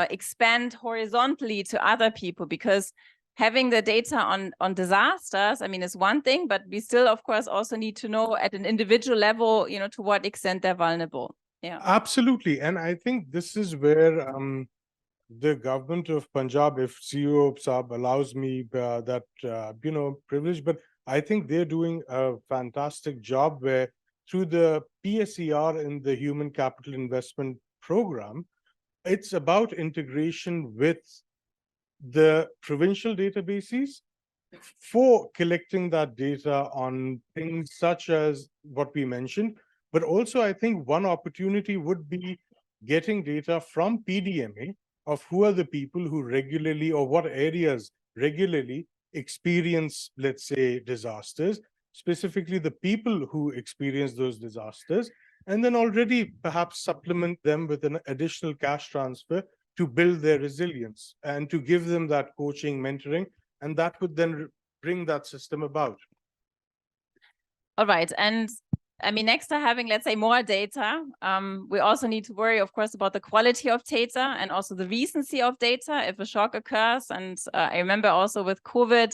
expand horizontally to other people, because having the data on disasters, I mean, is one thing, but we still, of course, also need to know at an individual level, you know, to what extent they're vulnerable. Yeah, absolutely. And I think this is where the government of Punjab, if CEO Saab allows me that, you know, privilege, but I think they're doing a fantastic job where through the PSER in the Human Capital Investment Program, it's about integration with the provincial databases for collecting that data on things such as what we mentioned. But also, I think one opportunity would be getting data from PDMA of who are the people who regularly, or what areas regularly experience, let's say, disasters, specifically the people who experience those disasters, and then already perhaps supplement them with an additional cash transfer to build their resilience and to give them that coaching, mentoring, and that would then bring that system about. All right. And I mean, next to having, let's say, more data, we also need to worry, of course, about the quality of data and also the recency of data if a shock occurs. And I remember also with COVID,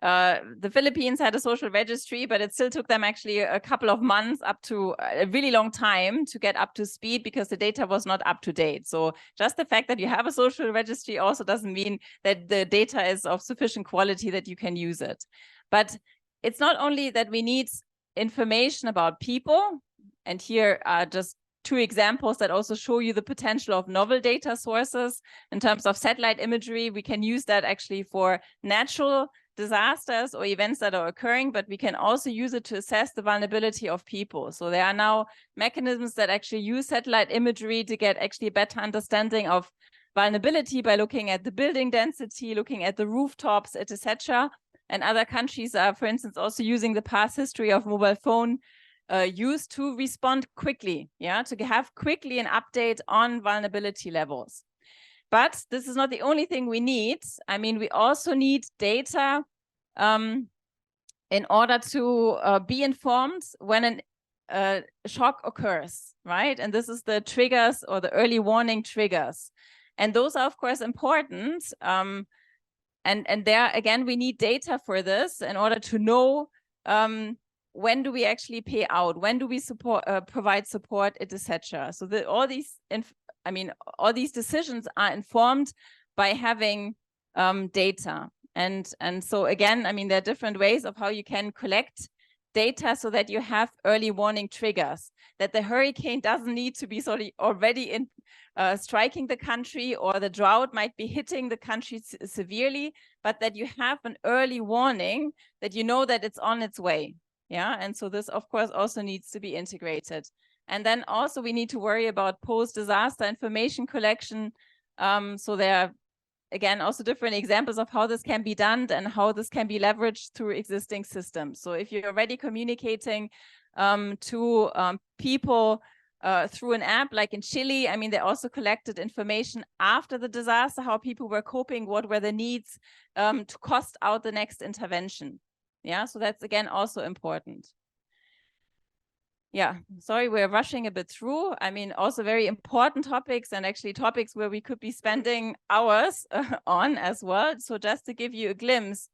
the Philippines had a social registry, but it still took them actually a couple of months, up to a really long time, to get up to speed because the data was not up to date. So just the fact that you have a social registry also doesn't mean that the data is of sufficient quality that you can use it. But it's not only that we need information about people, and here are just two examples that also show you the potential of novel data sources. In terms of satellite imagery, we can use that actually for natural disasters or events that are occurring, but we can also use it to assess the vulnerability of people. So there are now mechanisms that actually use satellite imagery to get actually a better understanding of vulnerability by looking at the building density, looking at the rooftops, etc. And other countries are, for instance, also using the past history of mobile phone use to respond quickly, to have quickly an update on vulnerability levels. But this is not the only thing we need. I mean, we also need data in order to be informed when a shock occurs, right? And this is the triggers or the early warning triggers. And those are, of course, important. And there, again, we need data for this in order to know when do we actually pay out, when do we provide support, etc. So all these decisions are informed by having data. And so again, I mean, there are different ways of how you can collect data so that you have early warning triggers, that the hurricane doesn't need to be sort of already in striking the country, or the drought might be hitting the country severely, but that you have an early warning, that you know that it's on its way. Yeah, and so this, of course, also needs to be integrated. And then also we need to worry about post-disaster information collection. So there are, again, also different examples of how this can be done and how this can be leveraged through existing systems. So if you're already communicating to people through an app, like in Chile, I mean, they also collected information after the disaster, how people were coping, what were the needs to cost out the next intervention. Yeah, so that's, again, also important. Yeah, sorry, we're rushing a bit through. I mean, also very important topics, and actually topics where we could be spending hours on as well. So just to give you a glimpse,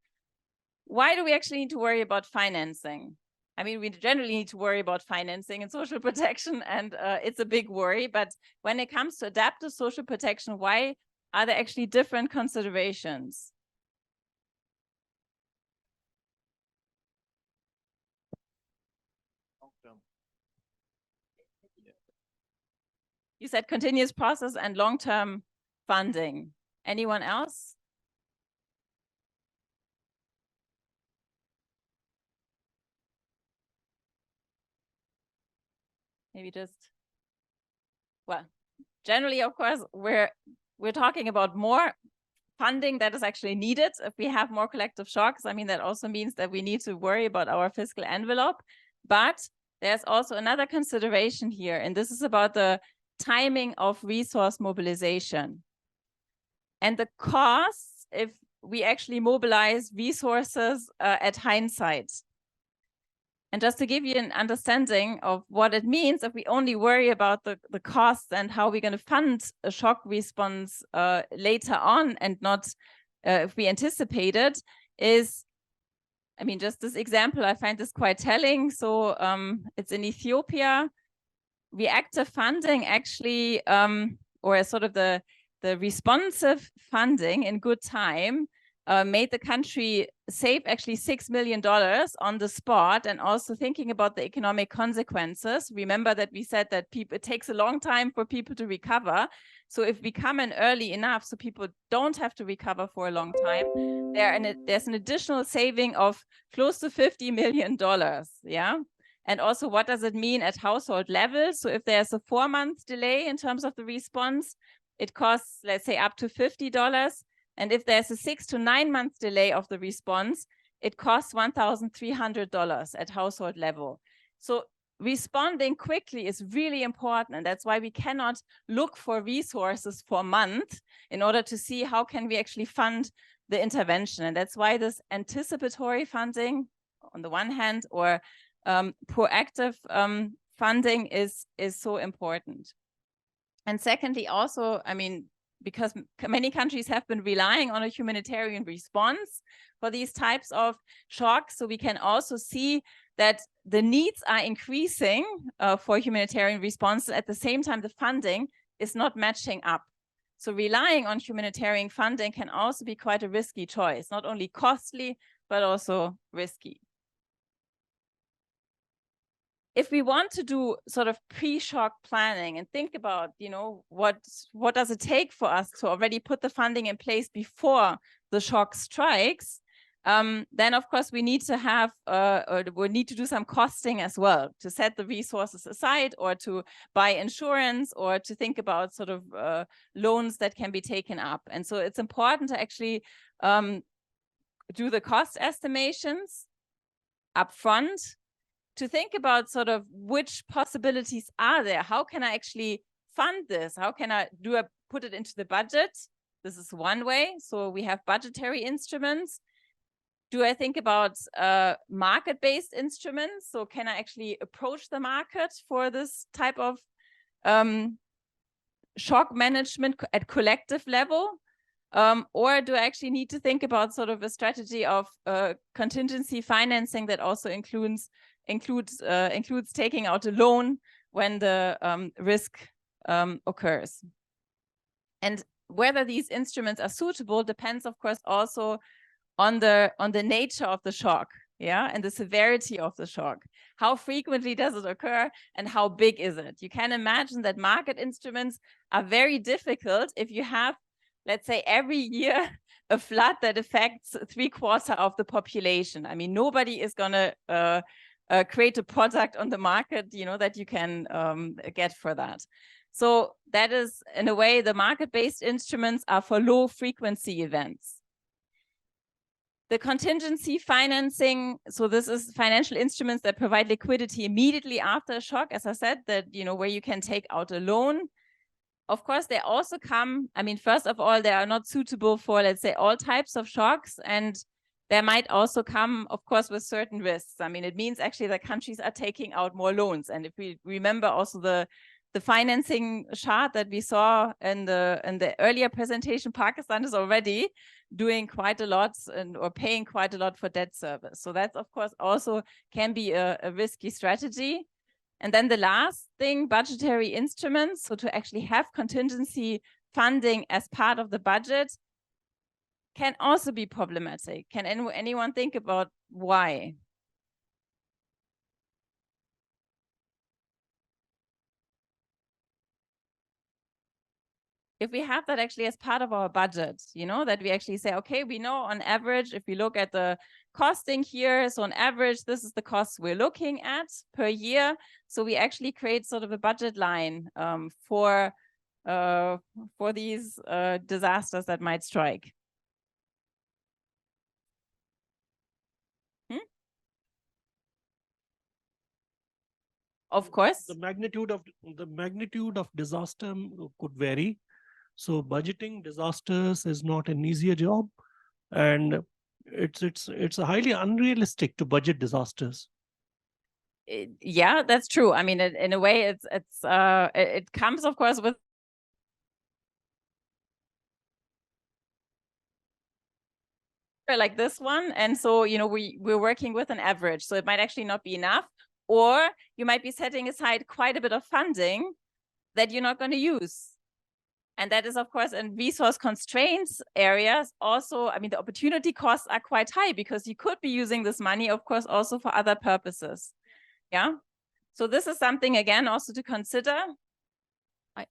why do we actually need to worry about financing? I mean, we generally need to worry about financing and social protection, and it's a big worry. But when it comes to adaptive social protection, why are there actually different considerations? You said continuous process and long-term funding. Anyone else? Maybe just, well, generally, of course, we're talking about more funding that is actually needed if we have more collective shocks. I mean, that also means that we need to worry about our fiscal envelope. But there's also another consideration here, and this is about the timing of resource mobilization and the costs if we actually mobilize resources at hindsight. And just to give you an understanding of what it means, if we only worry about the costs and how we're going to fund a shock response later on, and not if we anticipate it, is, I mean, just this example, I find this quite telling. So it's in Ethiopia. Reactive funding actually, or sort of the responsive funding in good time, made the country save actually $6 million on the spot, and also thinking about the economic consequences. Remember that we said that it takes a long time for people to recover. So if we come in early enough so people don't have to recover for a long time, there's an additional saving of close to $50 million, yeah? And also, what does it mean at household level? So if there's a 4-month delay in terms of the response, it costs, let's say, up to $50. And if there's a 6 to 9 month delay of the response, it costs $1,300 at household level. So responding quickly is really important. And that's why we cannot look for resources for a month in order to see how can we actually fund the intervention. And that's why this anticipatory funding on the one hand, or proactive funding is so important. And secondly, also, I mean, because many countries have been relying on a humanitarian response for these types of shocks, so we can also see that the needs are increasing for humanitarian response. At the same time, the funding is not matching up. So relying on humanitarian funding can also be quite a risky choice, not only costly, but also risky. If we want to do sort of pre-shock planning and think about, you know, what does it take for us to already put the funding in place before the shock strikes, then of course we need to have, or we need to do some costing as well, to set the resources aside, or to buy insurance, or to think about sort of loans that can be taken up. And so it's important to actually do the cost estimations upfront, to think about sort of which possibilities are there. How can I actually fund this? How can I put it into the budget? This is one way. So we have budgetary instruments. Do I think about market-based instruments? So can I actually approach the market for this type of shock management at collective level? Or do I actually need to think about sort of a strategy of contingency financing that also includes taking out a loan when the risk occurs? And whether these instruments are suitable depends, of course, also on the nature of the shock, yeah, and the severity of the shock. How frequently does it occur, and how big is it? You can imagine that market instruments are very difficult if you have, let's say, every year a flood that affects 3/4 of the population. I mean, nobody is going to create a product on the market, you know, that you can get for that. So that is, in a way, the market-based instruments are for low frequency events. The contingency financing, so this is financial instruments that provide liquidity immediately after a shock, as I said, that, you know, where you can take out a loan. Of course, they also come, I mean, first of all, they are not suitable for, let's say, all types of shocks, and there might also come, of course, with certain risks. I mean, it means actually that countries are taking out more loans. And if we remember also the financing chart that we saw in the earlier presentation, Pakistan is already doing quite a lot or paying quite a lot for debt service. So that, of course, also can be a risky strategy. And then the last thing, budgetary instruments. So to actually have contingency funding as part of the budget can also be problematic. Can anyone think about why? If we have that actually as part of our budget, you know, that we actually say, okay, we know on average, if we look at the costing here, so on average, this is the cost we're looking at per year. So we actually create sort of a budget line for these disasters that might strike. Of course. The magnitude of disaster could vary. So budgeting disasters is not an easier job, and it's highly unrealistic to budget disasters. Yeah, that's true. I mean, in a way, it comes, of course, with like this one, and so, you know, we're working with an average, so it might actually not be enough, or you might be setting aside quite a bit of funding that you're not going to use. And that is, of course, in resource constraints areas also, I mean, the opportunity costs are quite high because you could be using this money, of course, also for other purposes. Yeah. So this is something, again, also to consider.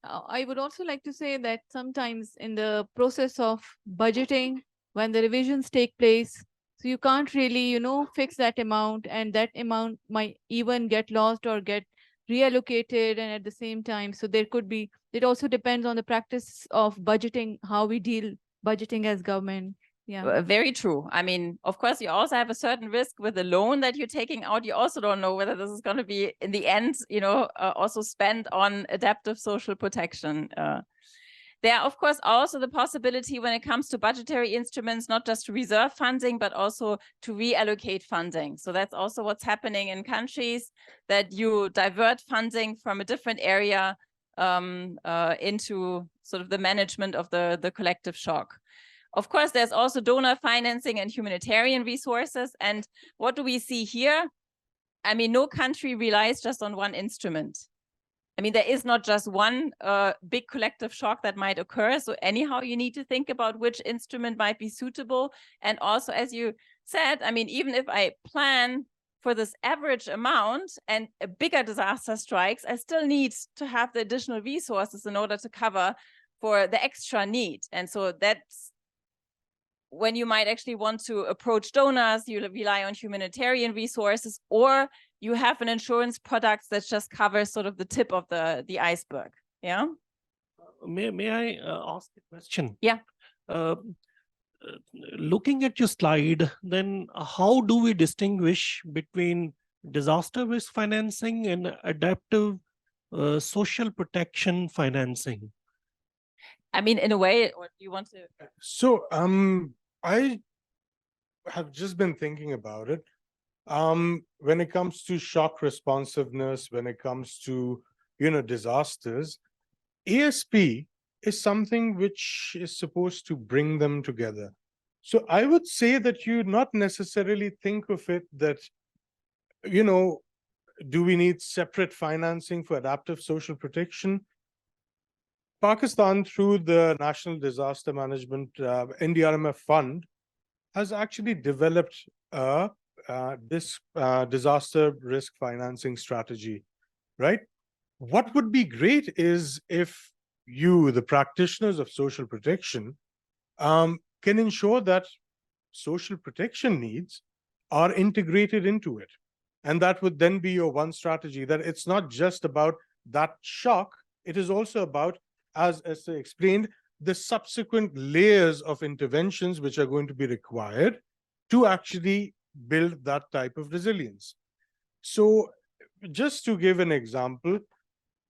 I would also like to say that sometimes in the process of budgeting, when the revisions take place, so you can't really, you know, fix that amount, and that amount might even get lost or get reallocated. And at the same time, so there could be, it also depends on the practice of budgeting, how we deal budgeting as government. Yeah. Very true. I mean, of course, you also have a certain risk with the loan that you're taking out. You also don't know whether this is going to be, in the end, also spent on adaptive social protection. There are, of course, also the possibility when it comes to budgetary instruments, not just to reserve funding, but also to reallocate funding. So that's also what's happening in countries, that you divert funding from a different area into sort of the management of the collective shock. Of course, there's also donor financing and humanitarian resources. And what do we see here? I mean, no country relies just on one instrument. I mean, there is not just one big collective shock that might occur. So anyhow, you need to think about which instrument might be suitable. And also, as you said, I mean, even if I plan for this average amount and a bigger disaster strikes, I still need to have the additional resources in order to cover for the extra need. And so that's when you might actually want to approach donors, you rely on humanitarian resources, or you have an insurance product that just covers sort of the tip of the iceberg. Yeah. May I ask a question? Yeah. Looking at your slide, then how do we distinguish between disaster risk financing and adaptive social protection financing? I mean, in a way, or do you want to? So I have just been thinking about it. When it comes to shock responsiveness, when it comes to, disasters, ASP is something which is supposed to bring them together. So I would say that you not necessarily think of it that, do we need separate financing for adaptive social protection? Pakistan, through the National Disaster Management NDRMF Fund, has actually developed this disaster risk financing strategy, right? What would be great is if you, the practitioners of social protection, can ensure that social protection needs are integrated into it. And that would then be your one strategy, that it's not just about that shock, it is also about, as Esther explained, the subsequent layers of interventions which are going to be required to actually build that type of resilience. So just to give an example,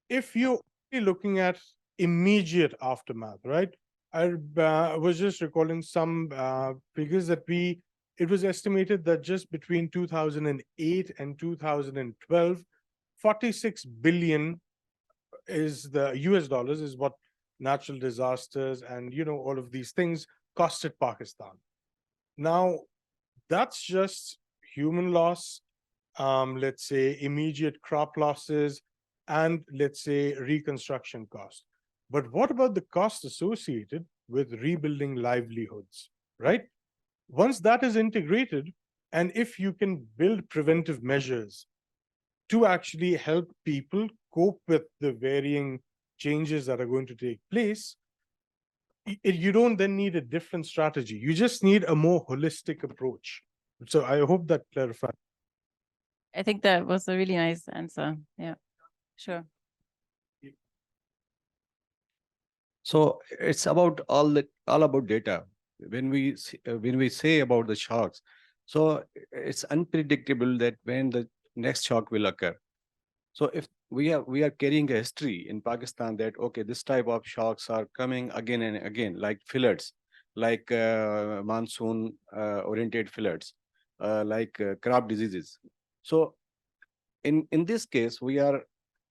if you're looking at immediate aftermath, right? I was just recalling some figures that it was estimated that just between 2008 and 2012, 46 billion is the US dollars is what natural disasters and, all of these things costed Pakistan. Now, that's just human loss, let's say immediate crop losses, and let's say reconstruction cost. But what about the cost associated with rebuilding livelihoods, right? Once that is integrated, and if you can build preventive measures to actually help people cope with the varying changes that are going to take place, you don't then need a different strategy. You just need a more holistic approach. So I hope that clarifies. I think that was a really nice answer. Yeah, sure. So it's about all about data. When we say about the shocks, so it's unpredictable that when the next shock will occur. So if we are carrying a history in Pakistan that okay, this type of shocks are coming again and again, like floods, like monsoon oriented floods, like crop diseases. So in this case, we are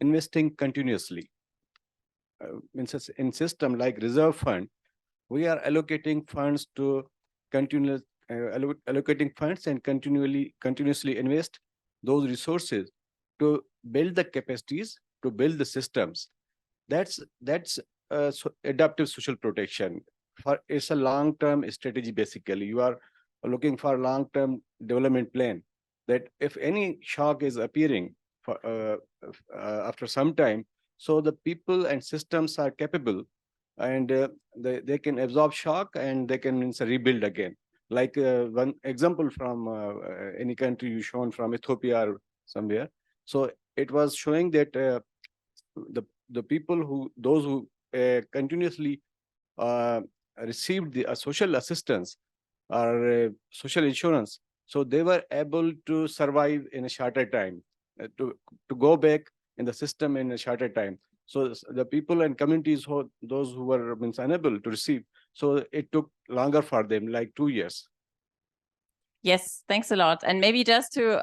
investing continuously. In system like reserve fund, we are allocating funds to allocating funds and continuously invest those resources to build the capacities, to build the systems. That's adaptive social protection. It's a long-term strategy. Basically, you are looking for a long-term development plan, that if any shock is appearing after some time, so the people and systems are capable, and they can absorb shock and they can rebuild again. Like one example from any country you shown from Ethiopia or somewhere. So it was showing that the people those who continuously received the social assistance, or social insurance. So they were able to survive in a shorter time, to go back in the system in a shorter time. So the people and communities, those who were unable to receive, so it took longer for them, like 2 years. Yes, thanks a lot. And maybe just to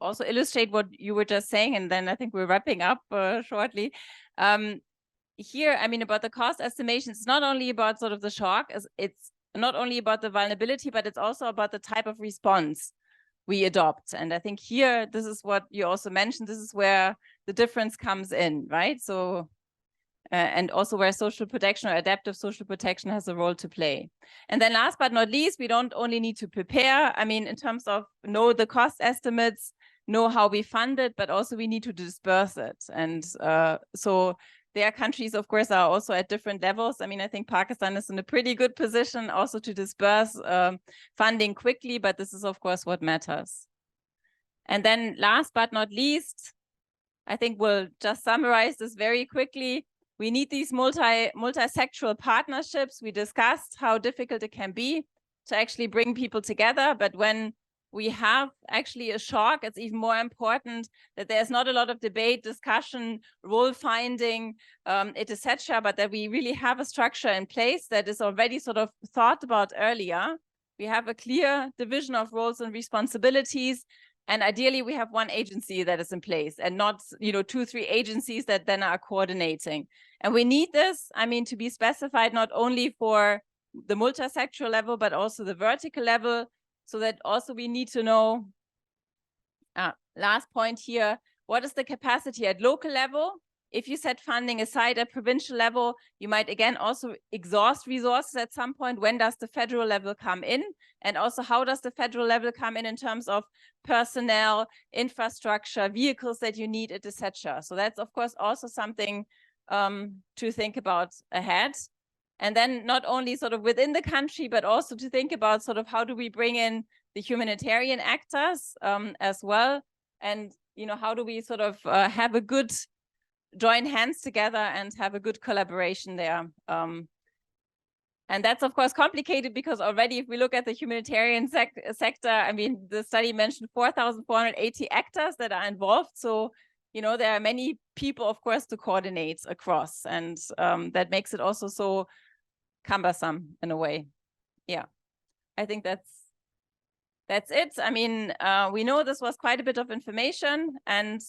also illustrate what you were just saying, and then I think we're wrapping up shortly. Here, I mean, about the cost estimations, it's not only about sort of the shock, it's not only about the vulnerability, but it's also about the type of response we adopt. And I think here, this is what you also mentioned, this is where the difference comes in, right? So, and also where social protection or adaptive social protection has a role to play. And then last but not least, we don't only need to prepare, I mean, in terms of know the cost estimates, know how we fund it, but also we need to disperse it. And so their countries, of course, are also at different levels. I mean, I think Pakistan is in a pretty good position also to disperse funding quickly, but this is, of course, what matters. And then last but not least, I think we'll just summarize this very quickly. We need these multi-sectoral partnerships. We discussed how difficult it can be to actually bring people together, but when we have actually a shock, it's even more important that there's not a lot of debate, discussion, role finding, etc., but that we really have a structure in place that is already sort of thought about earlier. We have a clear division of roles and responsibilities, and ideally we have one agency that is in place and not, you know, 2, 3 agencies that then are coordinating. And we need this, I mean, to be specified not only for the multi-sectoral level, but also the vertical level, so that also we need to know, last point here, what is the capacity at local level? If you set funding aside at provincial level, you might again also exhaust resources at some point. When does the federal level come in? And also how does the federal level come in terms of personnel, infrastructure, vehicles that you need, etc. So that's of course also something to think about ahead. And then not only sort of within the country, but also to think about sort of how do we bring in the humanitarian actors as well. And, you know, how do we sort of have a good join hands together and have a good collaboration there. And that's, of course, complicated because already if we look at the humanitarian sector, I mean, the study mentioned 4,480 actors that are involved. So, you know, there are many people, of course, to coordinate across. And that makes it also so cumbersome in a way. Yeah, I think that's it. I mean, we know this was quite a bit of information, and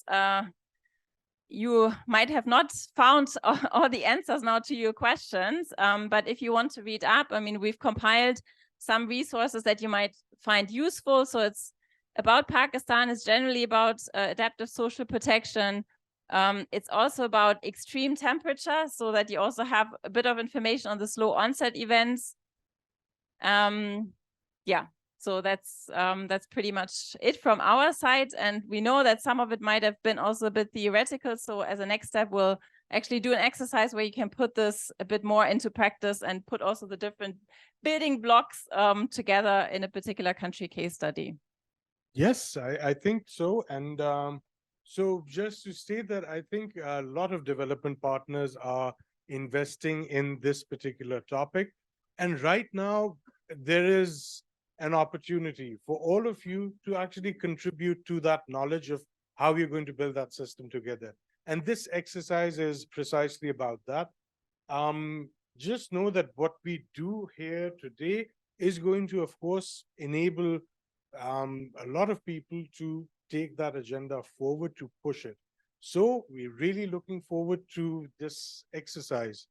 you might have not found all the answers now to your questions, but if you want to read up, I mean, we've compiled some resources that you might find useful. So it's about Pakistan, it's generally about adaptive social protection. It's also about extreme temperature, so that you also have a bit of information on the slow onset events. Yeah. So that's pretty much it from our side. And we know that some of it might have been also a bit theoretical. So as a next step, we'll actually do an exercise where you can put this a bit more into practice and put also the different building blocks together in a particular country case study. Yes, I think so. And so just to state that, I think a lot of development partners are investing in this particular topic. And right now, there is an opportunity for all of you to actually contribute to that knowledge of how you're going to build that system together. And this exercise is precisely about that. Just know that what we do here today is going to, of course, enable a lot of people to take that agenda forward, to push it. So we're really looking forward to this exercise.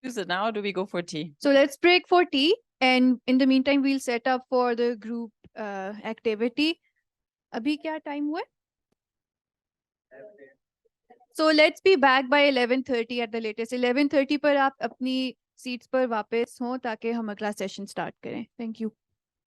Use it now, or do we go for tea? So let's break for tea. And in the meantime, we'll set up for the group activity. Abhi kya time hua? So let's be back by 11:30 at the latest. 11:30 पर आप अपनी seats पर वापस हों ताकि हम अगला session start करें. Thank you.